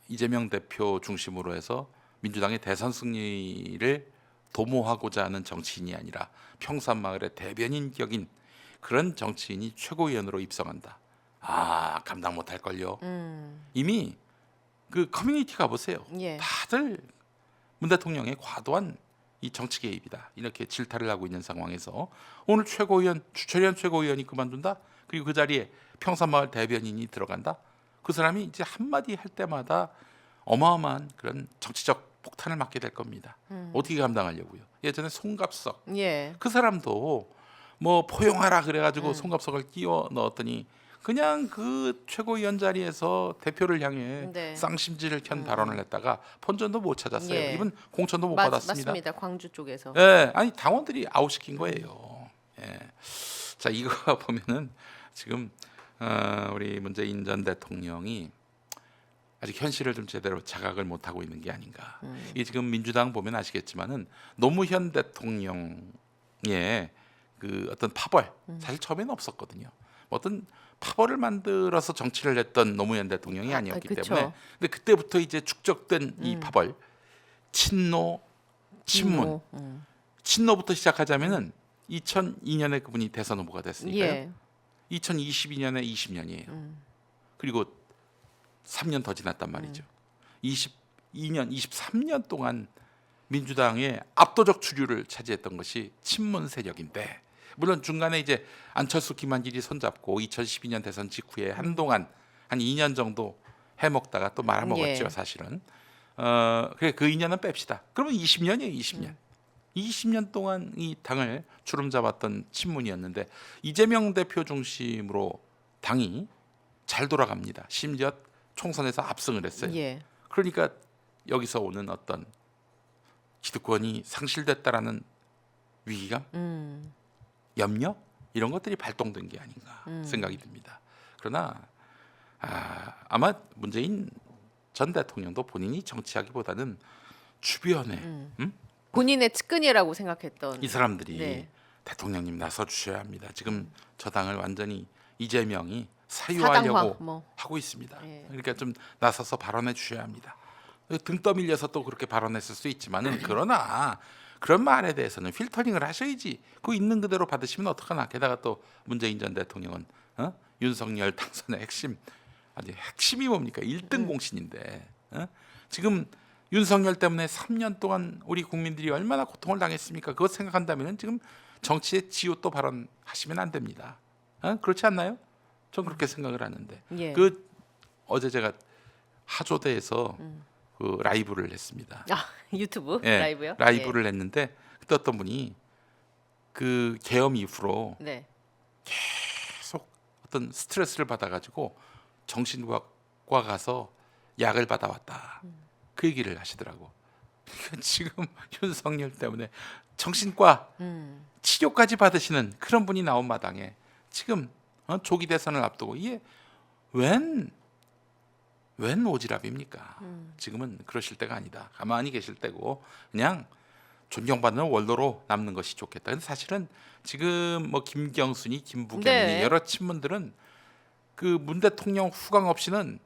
이재명 대표 중심으로 해서 민주당의 대선 승리를 도모하고자 하는 정치인이 아니라 평산마을의 대변인 격인 그런 정치인이 최고위원으로 입성한다. 아 감당 못할 걸요. 이미 그 커뮤니티 가보세요. 예. 다들 문 대통령의 과도한 이 정치 개입이다 이렇게 질타를 하고 있는 상황에서 오늘 최고위원 주철현 최고위원이 그만둔다. 그리고 그 자리에 평산마을 대변인이 들어간다. 그 사람이 이제 한마디 할 때마다 어마어마한 그런 정치적 폭탄을 맞게 될 겁니다. 어떻게 감당하려고요? 예전에 송갑석 예. 그 사람도 뭐 포용하라 그래가지고 송갑석을 끼워 넣었더니 그냥 그 최고위원 자리에서 대표를 향해 네. 쌍심지를 켠 발언을 했다가 본전도 못 찾았어요. 예. 이분 공천도 못 받았습니다. 맞습니다. 광주 쪽에서. 예, 아니 당원들이 아웃시킨 거예요. 예. 자 이거 보면은 지금 우리 문재인 전 대통령이 아직 현실을 좀 제대로 자각을 못 하고 있는 게 아닌가. 이게 지금 민주당 보면 아시겠지만은 노무현 대통령의 그 어떤 파벌 사실 처음에는 없었거든요. 어떤 파벌을 만들어서 정치를 했던 노무현 대통령이 아니었기 그쵸. 때문에 근데 그때부터 이제 축적된 이 파벌 친노 친문 친노부터 시작하자면은 2002년에 그분이 대선 후보가 됐으니까요. 예. 2022년에 20년이에요. 그리고 3년 더 지났단 말이죠. 22년, 23년 동안 민주당의 압도적 주류를 차지했던 것이 친문 세력인데 물론 중간에 이제 안철수, 김한길이 손잡고 2012년 대선 직후에 한동안 한 2년 정도 해먹다가 또 말아먹었죠. 예. 사실은. 그래 그 2년은 뺍시다. 그러면 20년이에요. 20년. 20년 동안 이 당을 주름 잡았던 친문이었는데 이재명 대표 중심으로 당이 잘 돌아갑니다. 심지어 총선에서 압승을 했어요. 예. 그러니까 여기서 오는 어떤 기득권이 상실됐다라는 위기감, 염려 이런 것들이 발동된 게 아닌가 생각이 듭니다. 그러나 아마 문재인 전 대통령도 본인이 정치하기보다는 주변에 본인의 측근이라고 생각했던 이 사람들이 네. 대통령님 나서 주셔야 합니다. 지금 저 당을 완전히 이재명이 사유하려고 사당화, 뭐. 하고 있습니다. 예. 그러니까 좀 나서서 발언해 주셔야 합니다. 등 떠밀려서 또 그렇게 발언했을 수 있지만은 그러나 그런 말에 대해서는 필터링을 하셔야지. 그 있는 그대로 받으시면 어떡하나. 게다가 또 문재인 전 대통령은 윤석열 당선의 핵심, 아니 핵심이 뭡니까? 1등 공신인데 지금 윤석열 때문에 3년 동안 우리 국민들이 얼마나 고통을 당했습니까? 그것 생각한다면 지금 정치의 지읒도 발언하시면 안 됩니다. 그렇지 않나요? 전 그렇게 생각을 하는데 예. 그 어제 제가 하조대에서 그 라이브를 했습니다. 아, 유튜브 예, 라이브요? 라이브를 했는데 그때 어떤 분이 그 계엄 이후로 네. 계속 어떤 스트레스를 받아가지고 정신과 가서 약을 받아왔다. 그 얘기를 하시더라고. 그러니까 지금 윤석열 때문에 정신과 치료까지 받으시는 그런 분이 나온 마당에 지금 조기 대선을 앞두고 이게 웬 오지랖입니까? 지금은 그러실 때가 아니다. 가만히 계실 때고 그냥 존경받는 원로로 남는 것이 좋겠다. 근데 사실은 지금 뭐 김경순이, 김부겸이 네. 여러 친문들은 그 문 대통령 후광 없이는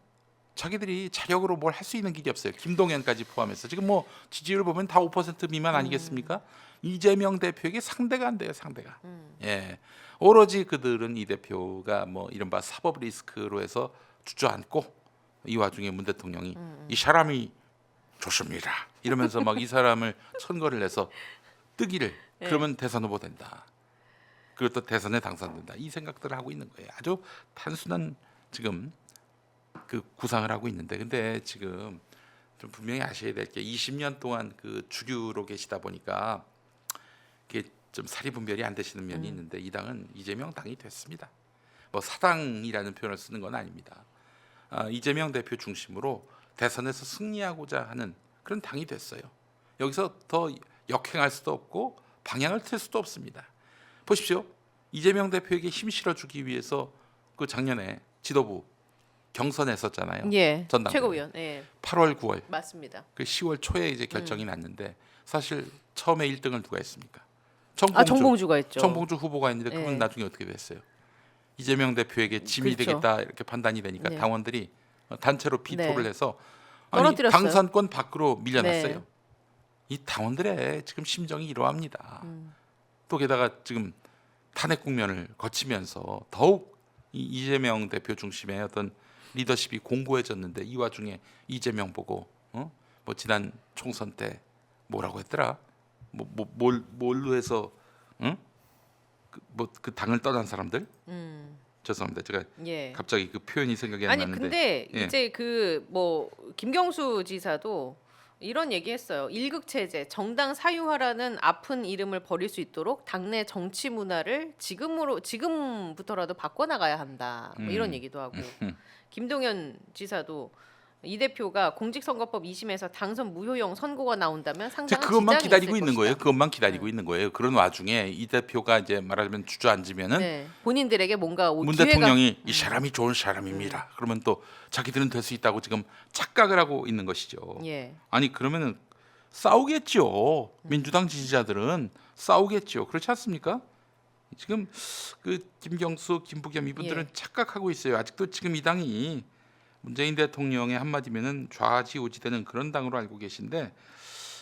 자기들이 자력으로 뭘 할 수 있는 길이 없어요. 김동연까지 포함해서 지금 뭐 지지율 보면 다 5% 미만 아니겠습니까? 이재명 대표에게 상대가 안 돼요, 상대가. 예, 오로지 그들은 이 대표가 뭐 이른바 사법 리스크로 해서 주저앉고 이 와중에 문 대통령이 이 사람이 좋습니다. 이러면서 막 이 사람을 선거를 해서 뜨기를 그러면 대선 후보 된다. 그리고 또 대선에 당선된다. 이 생각들을 하고 있는 거예요. 아주 단순한 지금 그 구상을 하고 있는데 근데 지금 좀 분명히 아셔야 될 게 20년 동안 그 주류로 계시다 보니까 이게 좀 사리분별이 안 되시는 면이 있는데 이 당은 이재명 당이 됐습니다. 뭐 사당이라는 표현을 쓰는 건 아닙니다. 이재명 대표 중심으로 대선에서 승리하고자 하는 그런 당이 됐어요. 여기서 더 역행할 수도 없고 방향을 틀 수도 없습니다. 보십시오. 이재명 대표에게 힘 실어주기 위해서 그 작년에 지도부 경선했었잖아요. 예. 전당대회. 최고위원. 예. 8월, 9월, 맞습니다. 그 10월 초에 이제 결정이 났는데 사실 처음에 1등을 누가 했습니까? 아, 정봉주가 했죠. 정봉주 후보가 했는데 그분 예. 나중에 어떻게 됐어요? 이재명 대표에게 짐이 그렇죠. 되겠다 이렇게 판단이 되니까 네. 당원들이 단체로 비토를 네. 해서 아니, 떨어뜨렸어요. 당선권 밖으로 밀려났어요. 네. 이 당원들의 지금 심정이 이러합니다. 또 게다가 지금 탄핵 국면을 거치면서 더욱 이 이재명 대표 중심의 어떤 리더십이 공고해졌는데 이 와중에 이재명 보고 뭐 지난 총선 때 뭐라고 했더라? 뭘로 해서 그 당을 떠난 사람들? 죄송합니다. 제가 예. 갑자기 그 표현이 생각이 안 아니 나는데. 근데 예. 이제 그 뭐 김경수 지사도 이런 얘기했어요. 일극 체제, 정당 사유화라는 아픈 이름을 버릴 수 있도록 당내 정치 문화를 지금부터라도 바꿔나가야 한다. 뭐 이런 얘기도 하고 김동연 지사도 이 대표가 공직선거법 2심에서 당선 무효형 선고가 나온다면 상당한 그것만 지장이 기다리고 있을 있는 거예요. 것이다. 그것만 기다리고 있는 거예요. 그런 와중에 이 대표가 이제 말하자면 주저앉으면은 네. 본인들에게 뭔가 문 기회가 대통령이 이 사람이 좋은 사람입니다. 그러면 또 자기들은 될 수 있다고 지금 착각을 하고 있는 것이죠. 예. 아니 그러면은 싸우겠죠. 민주당 지지자들은 싸우겠죠. 그렇지 않습니까? 지금 그 김경수, 김부겸 이분들은 예. 착각하고 있어요. 아직도 지금 이 당이 문재인 대통령의 한마디면은 좌지우지되는 그런 당으로 알고 계신데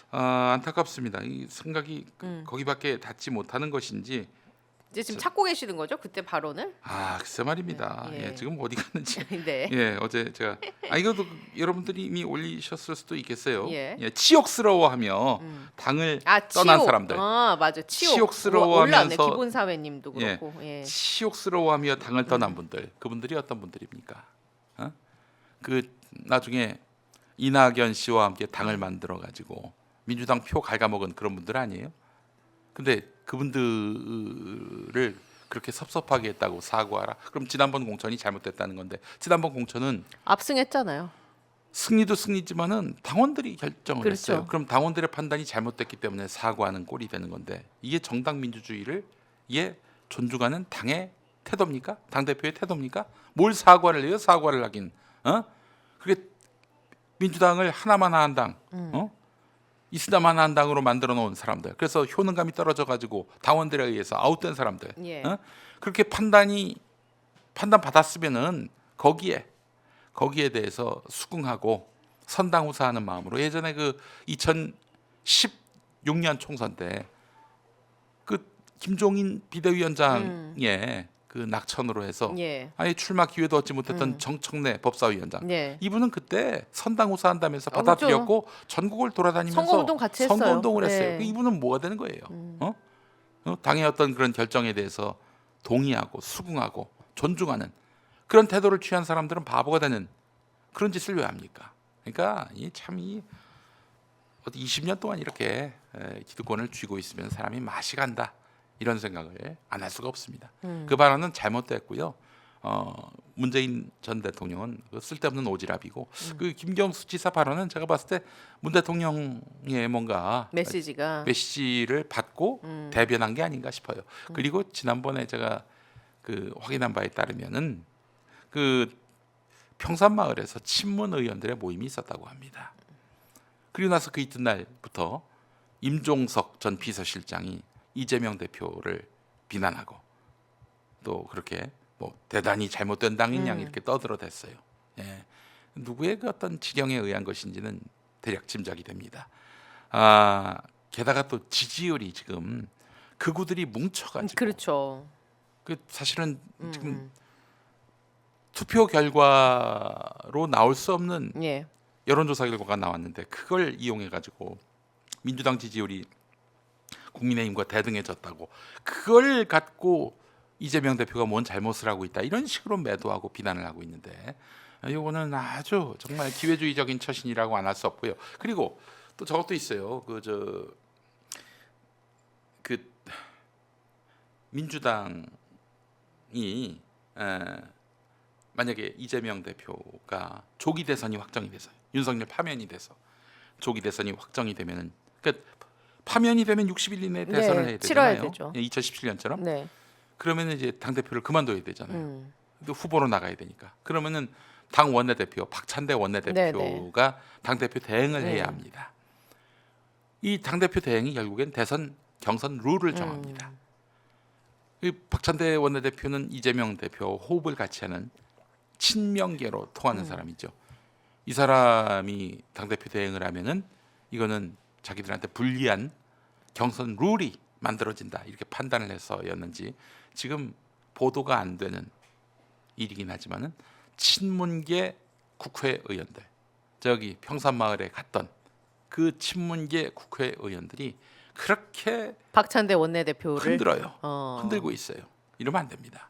안타깝습니다. 이 생각이 거기밖에 닿지 못하는 것인지 이제 지금 찾고 계시는 거죠? 그때 발언을? 글쎄 말입니다. 예. 예, 지금 어디 갔는지. 네. 예, 어제 제가 이것도 여러분들이 이미 올리셨을 수도 있겠어요. 예. 치욕스러워하며 당을 떠난 치욕. 사람들. 맞아. 치욕. 치욕스러워하면서- 올라왔네. 기본 사회님도 예. 그렇고. 예. 치욕스러워하며 당을 떠난 분들, 그분들이 어떤 분들입니까? 그 나중에 이낙연 씨와 함께 당을 만들어 가지고 민주당 표 갉아먹은 그런 분들 아니에요? 근데 그분들을 그렇게 섭섭하게 했다고 사과하라. 그럼 지난번 공천이 잘못됐다는 건데 지난번 공천은 압승했잖아요. 승리도 승리지만은 당원들이 결정을 그렇죠. 했어요. 그럼 당원들의 판단이 잘못됐기 때문에 사과하는 꼴이 되는 건데 이게 정당 민주주의를 존중하는 당의 태도입니까? 당 대표의 태도입니까? 뭘 사과를 해요? 사과를 하긴. 그게 민주당을 하나만 한 당, 이슬람 하나 한 당으로 만들어 놓은 사람들. 그래서 효능감이 떨어져 가지고 당원들에 의해서 아웃된 사람들. 예. 그렇게 판단이 판단 받았으면은 거기에 대해서 수긍하고 선당후사하는 마음으로 예전에 그 2016년 총선 때 그 김종인 비대위원장의 그 낙천으로 해서 예. 아예 출마 기회도 얻지 못했던 정청래 법사위원장 예. 이분은 그때 선당후사한다면서 그렇죠. 받아들였고 전국을 돌아다니면서 선거운동 같이 했어요. 선거운동을 했어요. 네. 그 이분은 뭐가 되는 거예요? 당의 어떤 그런 결정에 대해서 동의하고 수긍하고 존중하는 그런 태도를 취한 사람들은 바보가 되는 그런 짓을 왜 합니까? 그러니까 이 20년 동안 이렇게 기득권을 쥐고 있으면 사람이 맛이 간다 이런 생각을 안 할 수가 없습니다. 그 발언은 잘못됐고요. 문재인 전 대통령은 그 쓸데없는 오지랖이고 그 김경수 지사 발언은 제가 봤을 때 문 대통령의 뭔가 메시지를 받고 대변한 게 아닌가 싶어요. 그리고 지난번에 제가 그 확인한 바에 따르면은 그 평산마을에서 친문 의원들의 모임이 있었다고 합니다. 그리고 나서 그 이튿날부터 임종석 전 비서실장이 이재명 대표를 비난하고 또 그렇게 뭐 대단히 잘못된 당인 양 이렇게 떠들어댔어요. 예. 누구의 그 어떤 지령에 의한 것인지는 대략 짐작이 됩니다. 게다가 또 지지율이 지금 극우들이 뭉쳐가지고 그렇죠. 그 사실은 지금 투표 결과로 나올 수 없는 예. 여론조사 결과가 나왔는데 그걸 이용해 가지고 민주당 지지율이 국민의힘과 대등해졌다고 그걸 갖고 이재명 대표가 뭔 잘못을 하고 있다 이런 식으로 매도하고 비난을 하고 있는데 이거는 아주 정말 기회주의적인 처신이라고 안 할 수 없고요. 그리고 또 저것도 있어요. 그 민주당이 만약에 이재명 대표가 조기 대선이 확정이 돼서 윤석열 파면이 돼서 조기 대선이 확정이 되면은 그러니까 파면이 되면 60일 이내에 대선을 해야 치러야 되잖아요. 되죠. 2017년처럼. 네. 그러면은 이제 당 대표를 그만둬야 되잖아요. 또 후보로 나가야 되니까. 그러면은 당 원내대표 박찬대 원내대표가 당 대표 대행을 해야 합니다. 이 당 대표 대행이 결국엔 대선 경선 룰을 정합니다. 이 박찬대 원내대표는 이재명 대표 호흡을 같이 하는 친명계로 통하는 사람이죠. 이 사람이 당 대표 대행을 하면은 이거는 자기들한테 불리한 경선 룰이 만들어진다 이렇게 판단을 해서였는지 지금 보도가 안 되는 일이긴 하지만은 친문계 국회의원들 저기 평산마을에 갔던 그 친문계 국회의원들이 그렇게 박찬대 원내대표를 흔들어요. 흔들고 있어요. 이러면 안 됩니다.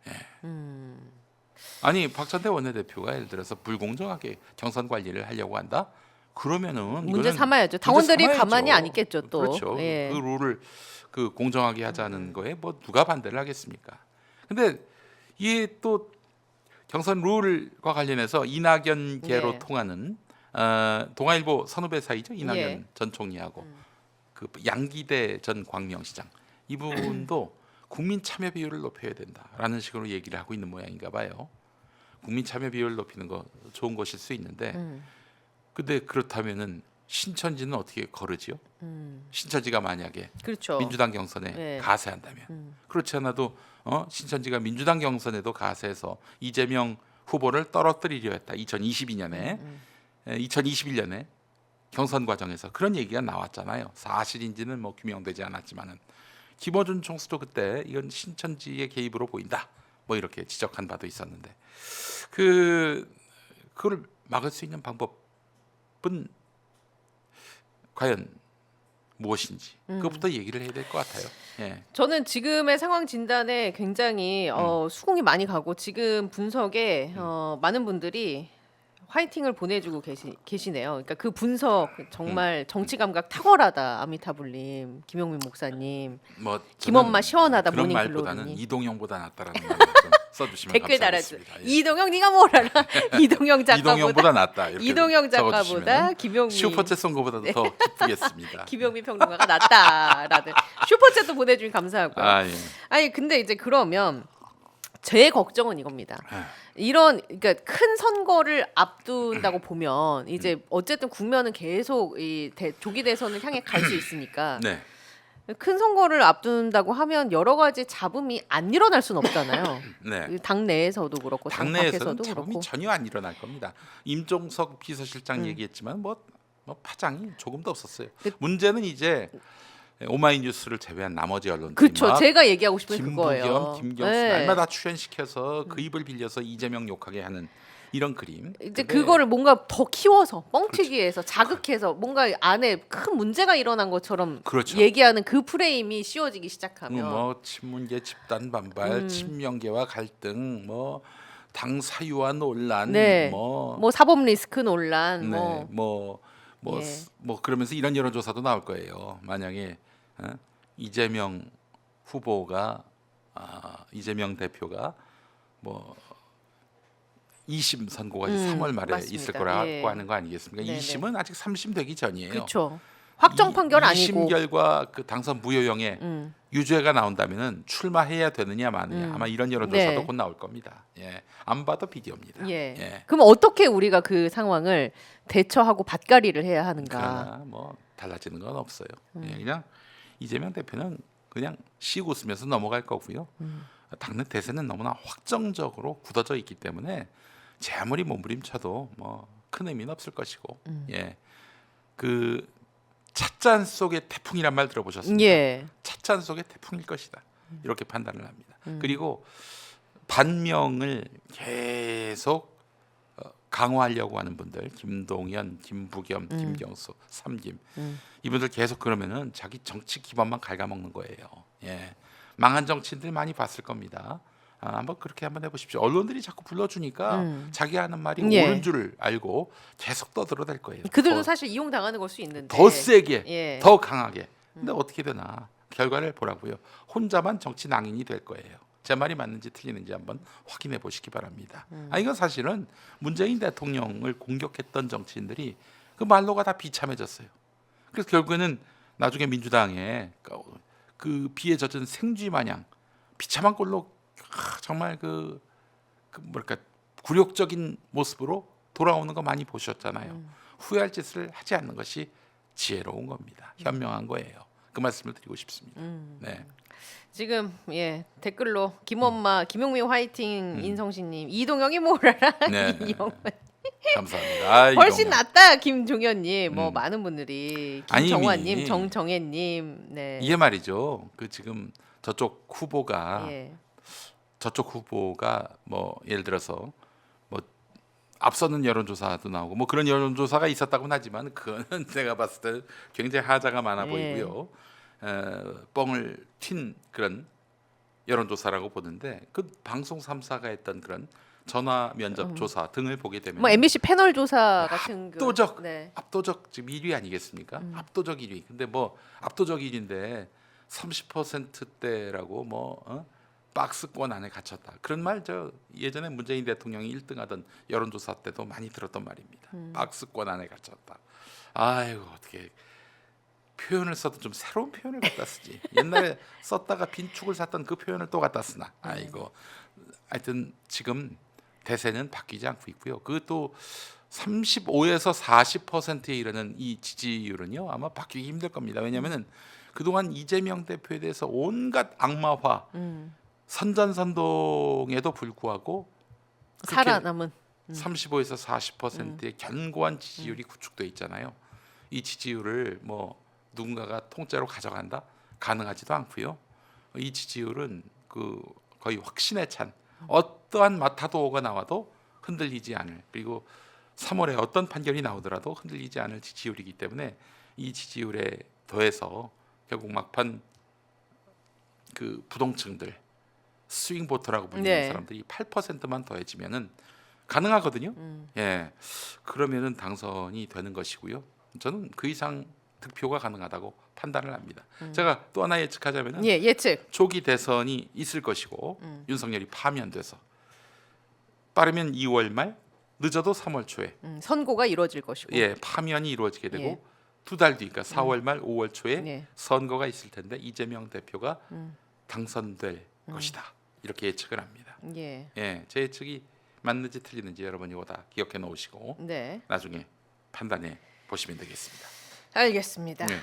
예. 아니 박찬대 원내대표가 예를 들어서 불공정하게 경선 관리를 하려고 한다. 그러면은 문제 이거는 삼아야죠. 당원들이 문제 삼아야죠. 가만히 안 있겠죠. 또 그렇죠. 예. 그 룰을 그 공정하게 하자는 거에 뭐 누가 반대를 하겠습니까? 근데 이게 또 경선 룰과 관련해서 이낙연계로 예. 통하는 동아일보 선후배 사이죠. 이낙연 예. 전 총리하고 그 양기대 전 광명시장 이분도 국민 참여 비율을 높여야 된다라는 식으로 얘기를 하고 있는 모양인가 봐요. 국민 참여 비율을 높이는 거 좋은 것일 수 있는데 근데 그렇다면은 신천지는 어떻게 거르지요? 신천지가 만약에 그렇죠. 민주당 경선에 네. 가세한다면 그렇지 않아도 신천지가 민주당 경선에도 가세해서 이재명 후보를 떨어뜨리려 했다. 2022년에 2021년에 경선 과정에서 그런 얘기가 나왔잖아요. 사실인지는 뭐 규명되지 않았지만은 김어준 총수도 그때 이건 신천지의 개입으로 보인다. 뭐 이렇게 지적한 바도 있었는데 그걸 막을 수 있는 방법은 과연 무엇인지 그것부터 얘기를 해야 될 것 같아요. 예. 저는 지금의 상황 진단에 굉장히 수긍이 많이 가고 지금 분석에 많은 분들이 화이팅을 보내주고 계시네요. 그러니까 그 분석 정말 정치 감각 탁월하다. 아미타불님, 김용민 목사님, 뭐 김엄마 시원하다. 그런 모닝글로리님. 말보다는 이동형보다 낫다라는 말을 좀 써주시면 댓글 달아주. 감사하겠습니다. 예. 이동형 네가 뭘 알아? 이동형 작가보다 이동형보다 낫다. 이렇게 이동형 작가보다 적어주시면 김용민 슈퍼챗 쏜 거보다도 더 기쁘겠습니다. 김용민 평론가가 낫다라는 슈퍼챗도 보내주면 감사하고요. 예. 아니 근데 이제 그러면 제 걱정은 이겁니다. 이런 그러니까 큰 선거를 앞둔다고 보면 이제 어쨌든 국면은 계속 이 조기 대선을 향해 갈 수 있으니까 네. 큰 선거를 앞둔다고 하면 여러 가지 잡음이 안 일어날 수는 없잖아요. 네. 당 내에서도 그렇고 당 당내에서는 밖에서도 잡음이 그렇고. 전혀 안 일어날 겁니다. 임종석 비서실장 얘기했지만 뭐 파장이 조금도 없었어요. 그- 문제는 이제 오마이뉴스를 제외한 나머지 언론들이 그렇죠. 막 제가 얘기하고 싶은 그거예요. 김부겸, 김경수 네. 날마다 출연시켜서 그 입을 빌려서 이재명 욕하게 하는 이런 그림. 이제 근데 그거를 뭔가 더 키워서 뻥튀기해서 자극해서 뭔가 안에 큰 문제가 일어난 것처럼 그렇죠. 얘기하는 그 프레임이 씌워지기 시작하면 뭐 친문계 집단 반발, 친명계와 갈등, 뭐 당 사유화 논란, 네. 뭐 뭐 사법 리스크 논란 네, 뭐 뭐 예. 그러면서 이런 여론조사도 나올 거예요. 만약에 이재명 후보가 이재명 대표가 뭐 2심 선고가 3월 말에 맞습니다. 있을 거라고 예. 하는 거 아니겠습니까? 네네. 2심은 아직 3심 되기 전이에요. 그렇죠. 확정 판결 2심 아니고 결과 그 당선 무효형에 유죄가 나온다면은 출마해야 되느냐 마느냐 아마 이런 여론조사도 네. 곧 나올 겁니다. 예, 안 봐도 비디오입니다. 예. 예. 그럼 어떻게 우리가 그 상황을 대처하고 밭가리를 해야 하는가? 그러나 뭐 달라지는 건 없어요. 예, 그냥 이재명 대표는 그냥 씩 웃으면서 넘어갈 거고요. 당내 대세는 너무나 확정적으로 굳어져 있기 때문에 제 아무리 몸부림쳐도 뭐 큰 의미는 없을 것이고, 예, 그 찻잔 속의 태풍이란 말 들어보셨습니까? 예. 찻잔 속의 태풍일 것이다. 이렇게 판단을 합니다. 그리고 반명을 계속 강화하려고 하는 분들, 김동연, 김부겸, 김경수, 삼김 이분들 계속 그러면은 자기 정치 기반만 갉아먹는 거예요. 예, 망한 정치인들 많이 봤을 겁니다. 한번 그렇게 한번 해보십시오. 언론들이 자꾸 불러주니까 자기 하는 말이 예. 옳은 줄 알고 계속 떠들어댈 거예요. 그들도 사실 이용 당하는 걸 수 있는데 더 세게, 예. 더 강하게. 근데 어떻게 되나 결과를 보라고요. 혼자만 정치 낭인이 될 거예요. 제 말이 맞는지 틀리는지 한번 확인해 보시기 바랍니다. 이건 사실은 문재인 대통령을 공격했던 정치인들이 그 말로가 다 비참해졌어요. 그래서 결국에는 나중에 민주당에 그 비에 젖은 생쥐 마냥 비참한 꼴로 정말 그 뭐랄까 굴욕적인 모습으로 돌아오는 거 많이 보셨잖아요. 후회할 짓을 하지 않는 것이 지혜로운 겁니다. 현명한 거예요. 그 말씀을 드리고 싶습니다. 네. 지금 예 댓글로 김엄마 김용민 화이팅 인성신님 이동영이 몰아라 네, 네. 이영은 감사합니다. 훨씬 이동영. 낫다 김종현님 뭐 많은 분들이 아니, 김정환님 이미 정정혜님 네 이게 말이죠. 그 지금 저쪽 후보가 예. 뭐 예를 들어서 뭐 앞서는 여론조사도 나오고 뭐 그런 여론조사가 있었다고는 하지만 그거는 제가 봤을 때 굉장히 하자가 많아 예. 보이고요. 뻥을 튄 그런 여론조사라고 보는데 그 방송 3사가 했던 그런 전화 면접 조사 등을 보게 되면 뭐 MBC 패널 조사 같은 압도적 네. 압도적 지금 1위 아니겠습니까? 압도적 1위. 근데 뭐 압도적 1위인데 30%대라고 박스권 안에 갇혔다. 그런 말 저 예전에 문재인 대통령이 1등하던 여론조사 때도 많이 들었던 말입니다. 박스권 안에 갇혔다. 아이고 어떻게 표현을 써도 좀 새로운 표현을 갖다 쓰지. 옛날에 썼다가 빈축을 샀던 그 표현을 또 갖다 쓰나. 아이고. 하여튼 지금 대세는 바뀌지 않고 있고요. 그것도 35에서 40%에 이르는 이 지지율은요 아마 바뀌기 힘들 겁니다. 왜냐하면은 그동안 이재명 대표에 대해서 온갖 악마화, 선전선동에도 불구하고 살아남은 35에서 40%의 견고한 지지율이 구축돼 있잖아요. 이 지지율을 뭐 누군가가 통째로 가져간다 가능하지도 않고요. 이 지지율은 그 거의 확신에 찬 어떠한 마타도어가 나와도 흔들리지 않을, 그리고 3월에 어떤 판결이 나오더라도 흔들리지 않을 지지율이기 때문에 이 지지율에 더해서 결국 막판 그 부동층들 스윙 보터라고 불리는 네. 사람들이 8%만 더해지면은 가능하거든요. 예, 그러면은 당선이 되는 것이고요. 저는 그 이상 득표가 가능하다고 판단을 합니다. 제가 또 하나 예측하자면은 예 예측 조기 대선이 있을 것이고 윤석열이 파면돼서 빠르면 2월 말, 늦어도 3월 초에 선고가 이루어질 것이고 예 파면이 이루어지게 되고 예. 두 달 뒤니까 4월 말, 5월 초에 예. 선거가 있을 텐데 이재명 대표가 당선될 것이다 이렇게 예측을 합니다. 예. 예, 제 예측이 맞는지 틀리는지 여러분 이거 다 기억해 놓으시고 네. 나중에 판단해 보시면 되겠습니다. 알겠습니다. 네.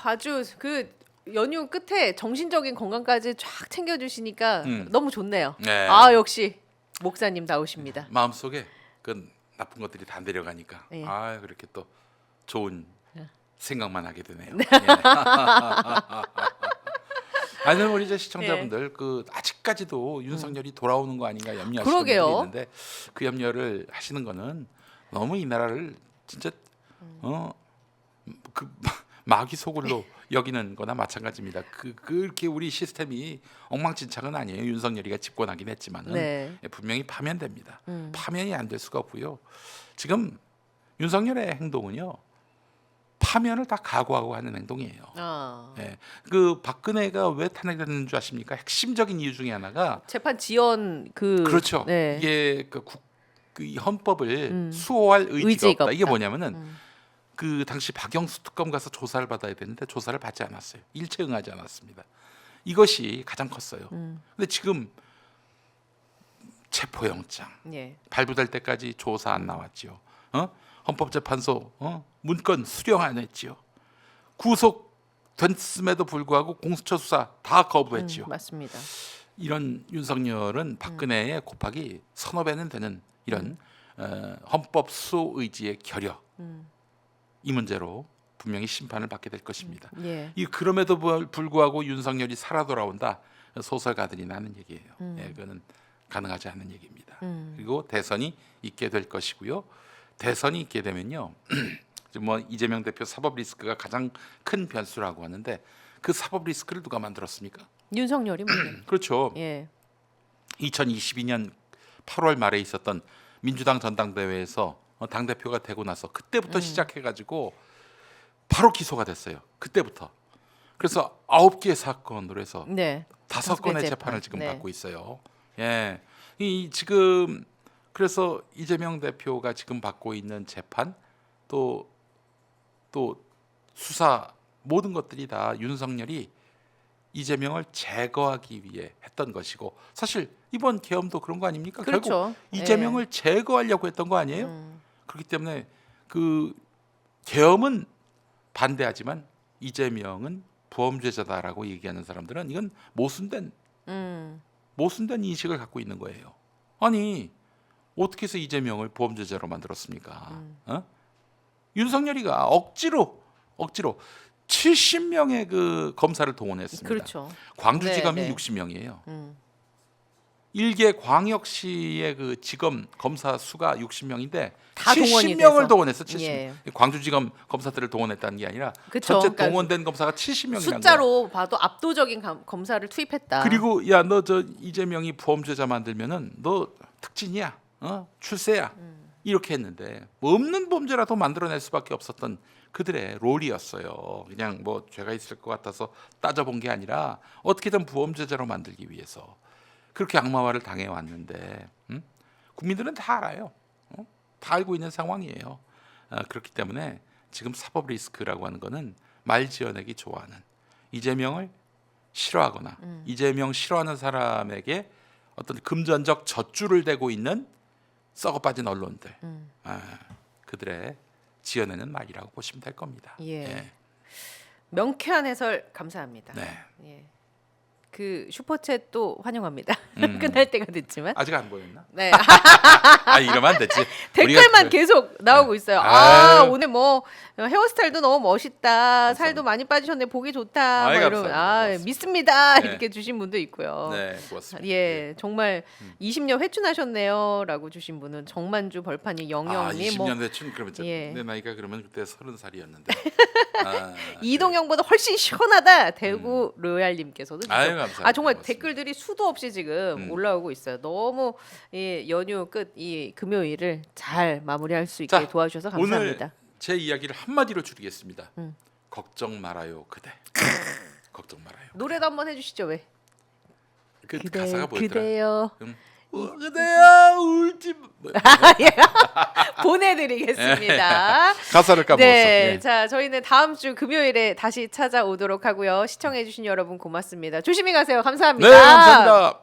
아주 그 연휴 끝에 정신적인 건강까지 쫙 챙겨주시니까 너무 좋네요. 네. 아 역시 목사님 다우십니다. 마음속에 그 나쁜 것들이 다 내려가니까 예. 아 그렇게 또 좋은 생각만 하게 되네요. 예. 아니 우리 이제 시청자분들 그 아직까지도 윤석열이 돌아오는 거 아닌가 염려하시는 분들이 그러게요. 있는데 그 염려를 하시는 거는 너무 이 나라를 진짜 그 마귀 소굴로 여기는 거나 마찬가지입니다. 그렇게 우리 시스템이 엉망진창은 아니에요. 윤석열이가 집권하긴 했지만은 네. 분명히 파면됩니다. 파면이 안 될 수가 없고요. 지금 윤석열의 행동은요. 파면을 다 각오하고 하는 행동이에요. 아. 예. 그 박근혜가 왜 탄핵됐는 줄 아십니까? 핵심적인 이유 중에 하나가 재판 지연 그렇죠. 네. 이게 이 헌법을 수호할 의지가 없다. 이게 뭐냐면은 그 당시 박영수 특검 가서 조사를 받아야 되는데 조사를 받지 않았어요. 일체 응하지 않았습니다. 이것이 가장 컸어요. 근데 지금 체포영장 예. 발부될 때까지 조사 안 나왔지요. 헌법재판소 문건 수령 안 했지요. 구속됐음에도 불구하고 공수처 수사 다 거부했지요. 맞습니다. 이런 윤석열은 박근혜의 곱하기 서너 배는 되는 이런 헌법 수호 의지의 결여 이 문제로 분명히 심판을 받게 될 것입니다. 예. 이 그럼에도 불구하고 윤석열이 살아 돌아온다 소설가들이 나는 얘기예요. 예, 그거는 가능하지 않은 얘기입니다. 그리고 대선이 있게 될 것이고요. 대선이 있게 되면요, 뭐 이재명 대표 사법 리스크가 가장 큰 변수라고 하는데 그 사법 리스크를 누가 만들었습니까? 윤석열이 그렇죠. 예. 2022년 8월 말에 있었던 민주당 전당대회에서 당 대표가 되고 나서 그때부터 시작해가지고 바로 기소가 됐어요. 그때부터. 그래서 9개의 사건으로 해서 네. 5건의 재판. 재판을 지금 네. 받고 있어요. 예, 이 지금 그래서 이재명 대표가 지금 받고 있는 재판 또 수사 모든 것들이 다 윤석열이 이재명을 제거하기 위해 했던 것이고 사실 이번 계엄도 그런 거 아닙니까? 그렇죠. 결국 이재명을 제거하려고 했던 거 아니에요? 그렇기 때문에 그 계엄은 반대하지만 이재명은 부엄죄자다라고 얘기하는 사람들은 이건 모순된 인식을 갖고 있는 거예요. 아니 어떻게 해서 이재명을 부엄죄자로 만들었습니까? 윤석열이가 억지로 70명의 그 검사를 동원했습니다. 그렇죠. 광주지검이 네, 네. 60명이에요. 일개 광역시의 그 지검 검사 수가 60명인데 다 동원이 70명을 돼서. 동원했어. 70명. 예. 광주지검 검사들을 동원했다는 게 아니라 그쵸. 전체 그러니까 동원된 검사가 70명이라는 거야. 숫자로 봐도 압도적인 검사를 투입했다. 그리고 야 너 저 이재명이 부엄죄자 만들면은 너 특진이야, 출세야 이렇게 했는데 뭐 없는 범죄라도 만들어낼 수밖에 없었던 그들의 롤이었어요. 그냥 뭐 죄가 있을 것 같아서 따져본 게 아니라 어떻게든 부엄죄자로 만들기 위해서 그렇게 악마화를 당해 왔는데 국민들은 다 알아요. 다 알고 있는 상황이에요. 그렇기 때문에 지금 사법 리스크라고 하는 거는 말 지어내기 좋아하는 이재명을 싫어하거나 이재명 싫어하는 사람에게 어떤 금전적 젖줄을 대고 있는 썩어빠진 언론들 그들의 지어내는 말이라고 보시면 될 겁니다. 예. 명쾌한 해설 감사합니다. 네. 예. 그 슈퍼챗도 환영합니다. 끝날 때가 됐지만. 아직 안 보였나? 네. 이러면 안 되지. 댓글만 우리가 계속 나오고 있어요. 아유. 오늘 뭐 헤어스타일도 너무 멋있다. 감사합니다. 살도 많이 빠지셨네. 보기 좋다. 아이, 뭐 이런 감사합니다. 고맙습니다. 믿습니다. 네. 이렇게 주신 분도 있고요. 네, 고맙습니다. 예, 정말 20년 회춘하셨네요라고 주신 분은 정만주 벌판이 영영님 20년 뭐 대충 그러면 예. 내 나이가 그러면 그때 30살이었는데. 이동형보다 훨씬 시원하다. 대구 로얄님께서도 주셨고. 아유, 감사합니다. 정말 고맙습니다. 댓글들이 수도 없이 지금 올라오고 있어요. 너무 이 연휴 끝 이 금요일을 잘 마무리할 수 있게 자, 도와주셔서 감사합니다. 오늘 제 이야기를 한마디로 줄이겠습니다. 걱정 말아요, 그대. 걱정 말아요. 노래도 한번 해주시죠. 왜? 그 가사가 뭐였더라? 그대여 그대야 울지 마. 보내드리겠습니다. 가사를 까먹었어. 네, 예. 자 저희는 다음 주 금요일에 다시 찾아오도록 하고요. 시청해주신 여러분 고맙습니다. 조심히 가세요. 감사합니다. 네, 감사합니다.